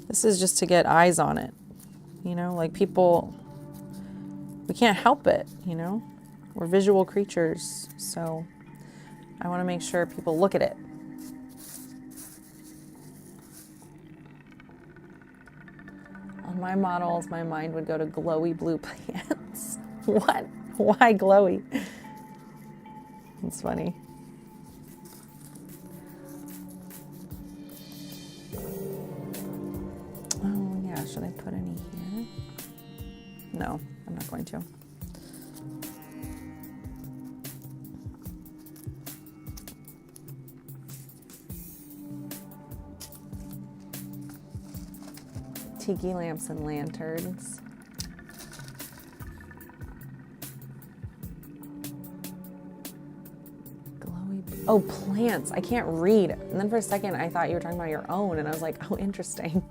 This is just to get eyes on it. You know, like people, we can't help it, you know? We're visual creatures, so I want to make sure people look at it. On my models, my mind would go to glowy blue plants. What? Why glowy? It's funny. Oh yeah, should I put any here? No, I'm not going to. Tiki lamps and lanterns. Glowy. Oh, plants. I can't read. And then for a second, I thought you were talking about your own, and I was like, oh, interesting.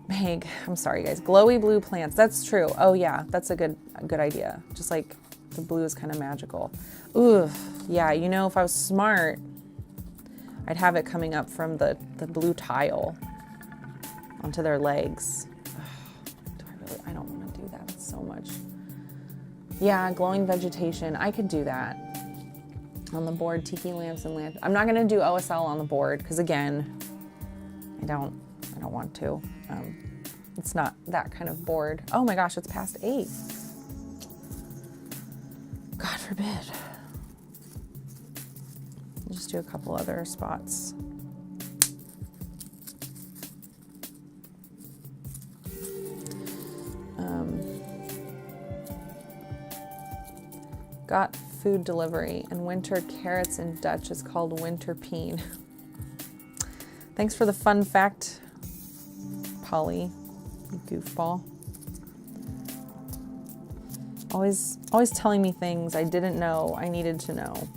Meg, I'm sorry, guys. Glowy blue plants. That's true. Oh, yeah, that's a good idea. Just like the blue is kind of magical. Ooh, yeah. You know, if I was smart, I'd have it coming up from the blue tile onto their legs. I don't want to do that. It's so much. Yeah, glowing vegetation. I could do that on the board. Tiki lamps and lanterns. I'm not going to do OSL on the board because again, I don't want to. It's not that kind of board. Oh my gosh, it's past 8. God forbid. I'll just do a couple other spots. Got food delivery, and winter carrots in Dutch is called winter peen. Thanks for the fun fact, Polly, you goofball. Always telling me things I didn't know I needed to know.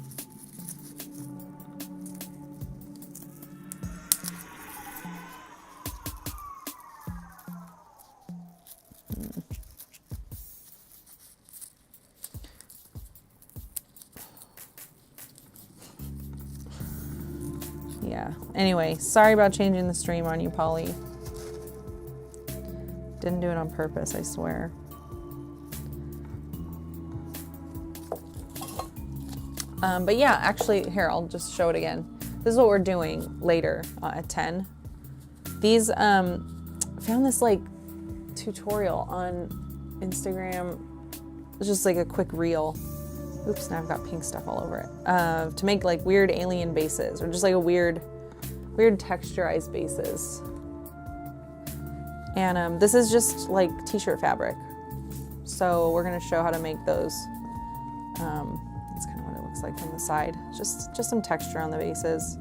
Yeah. Anyway, sorry about changing the stream on you, Polly. Didn't do it on purpose, I swear. But yeah, actually, here, I'll just show it again. This is what we're doing later at 10. These, I found this like tutorial on Instagram. It's just like a quick reel. Oops, now I've got pink stuff all over it. To make like weird alien bases, or just like a weird texturized bases. And this is just like t-shirt fabric. So we're gonna show how to make those. That's kind of what it looks like from the side. Just some texture on the bases.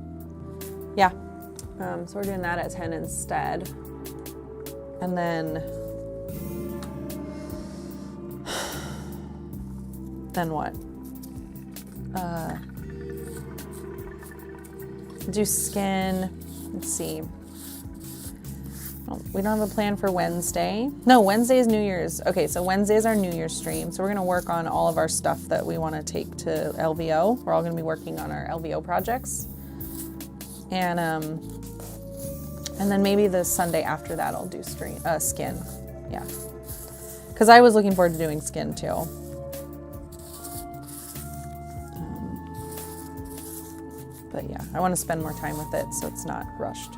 Yeah, so we're doing that at 10 instead. And then what? Do skin. Let's see. We don't have a plan for Wednesday. No, Wednesday is New Year's. Okay, so Wednesday is our New Year's stream. So we're gonna work on all of our stuff that we wanna take to LVO. We're all gonna be working on our LVO projects. And then maybe the Sunday after that I'll do skin. Yeah. Because I was looking forward to doing skin too. But yeah, I want to spend more time with it so it's not rushed.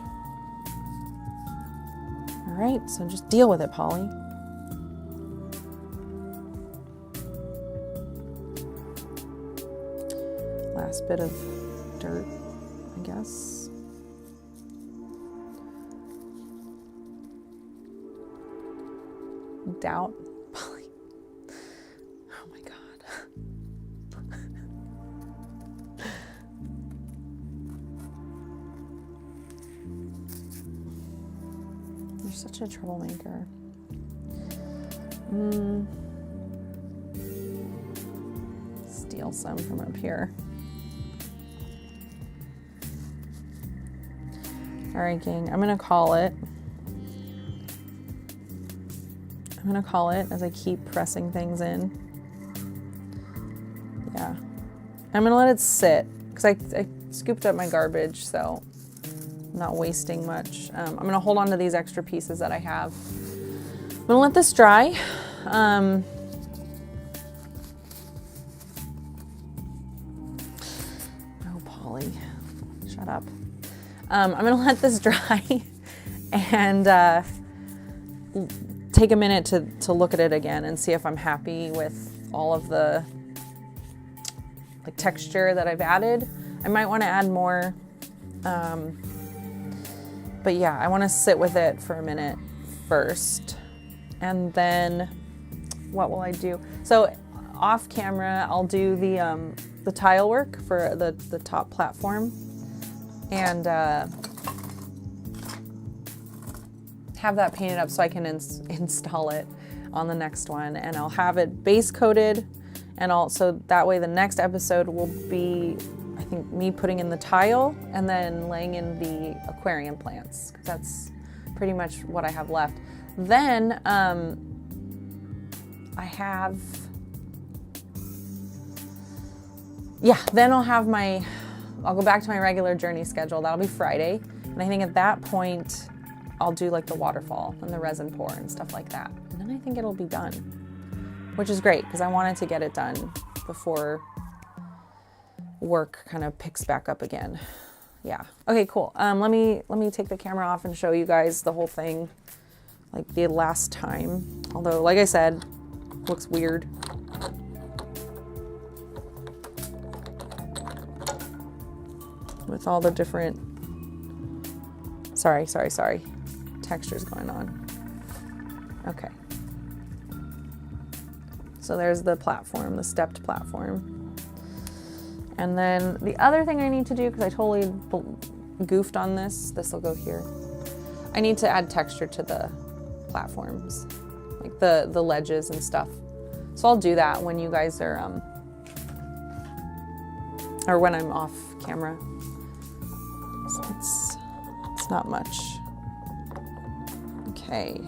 All right, so just deal with it, Polly. Last bit of dirt, I guess. Doubt, Polly. Oh my God. You're such a troublemaker. Steal some from up here. All right, gang, I'm gonna call it. I'm gonna call it as I keep pressing things in. Yeah. I'm gonna let it sit because I scooped up my garbage, so I'm not wasting much. I'm gonna hold on to these extra pieces that I have. I'm gonna let this dry. Oh, Polly, shut up. I'm gonna let this dry and take a minute to look at it again and see if I'm happy with all of the like texture that I've added. I might want to add more. But yeah, I want to sit with it for a minute first. And then what will I do? So off camera, I'll do the tile work for the top platform and have that painted up so I can install it on the next one, and I'll have it base coated, and also that way the next episode will be, I think, me putting in the tile and then laying in the aquarium plants, because that's pretty much what I have left. Then then I'll go back to my regular journey schedule. That'll be Friday, and I think at that point I'll do like the waterfall and the resin pour and stuff like that. And then I think it'll be done, which is great because I wanted to get it done before work kind of picks back up again. Yeah. Okay, cool. Let me take the camera off and show you guys the whole thing like the last time. Although, like I said, looks weird. With all the different, sorry. Textures going on. Okay. So there's the platform, the stepped platform. And then the other thing I need to do, because I totally goofed on this will go here. I need to add texture to the platforms, like the ledges and stuff. So I'll do that when you guys are, or when I'm off camera. So it's not much. Okay.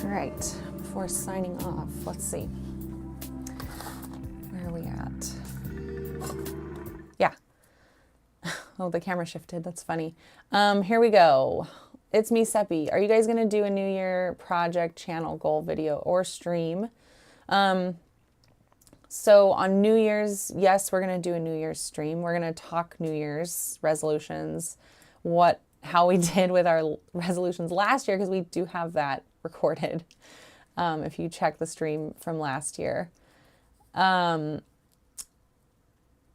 All right, before signing off, let's see. Where are we at? Yeah. Oh, the camera shifted. That's funny. Here we go. It's me, Seppi. Are you guys going to do a New Year project, channel, goal video, or stream? So on New Year's, yes, we're going to do a New Year's stream. We're going to talk New Year's resolutions, how we did with our resolutions last year, because we do have that recorded. If you check the stream from last year. Adam,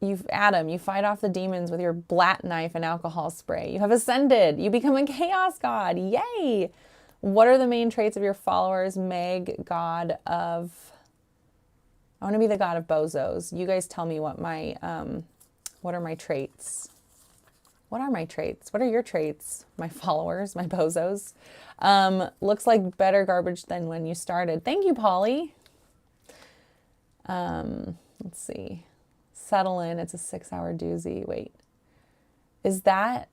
you fight off the demons with your blat knife and alcohol spray. You have ascended. You become a chaos god. Yay! What are the main traits of your followers? Meg, god of... I want to be the god of bozos. You guys tell me what are my traits? What are my traits? What are your traits? My followers, my bozos. Looks like better garbage than when you started. Thank you, Polly. Let's see. Settle in. It's a 6-hour doozy. Wait. Is that...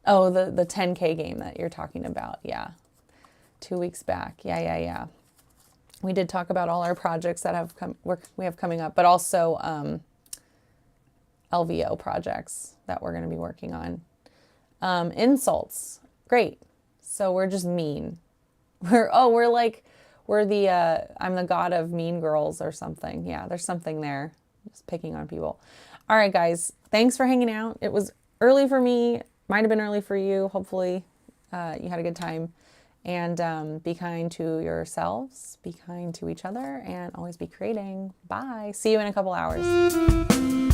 Oh, the 10K game that you're talking about. Yeah. 2 weeks back. Yeah. We did talk about all our projects that we have coming up, but also LVO projects that we're going to be working on. Insults. Great. So we're just mean. We're the I'm the god of mean girls or something. Yeah, there's something there. Just picking on people. All right, guys. Thanks for hanging out. It was early for me. Might have been early for you. Hopefully you had a good time. And be kind to yourselves, be kind to each other, and always be creating. Bye. See you in a couple hours.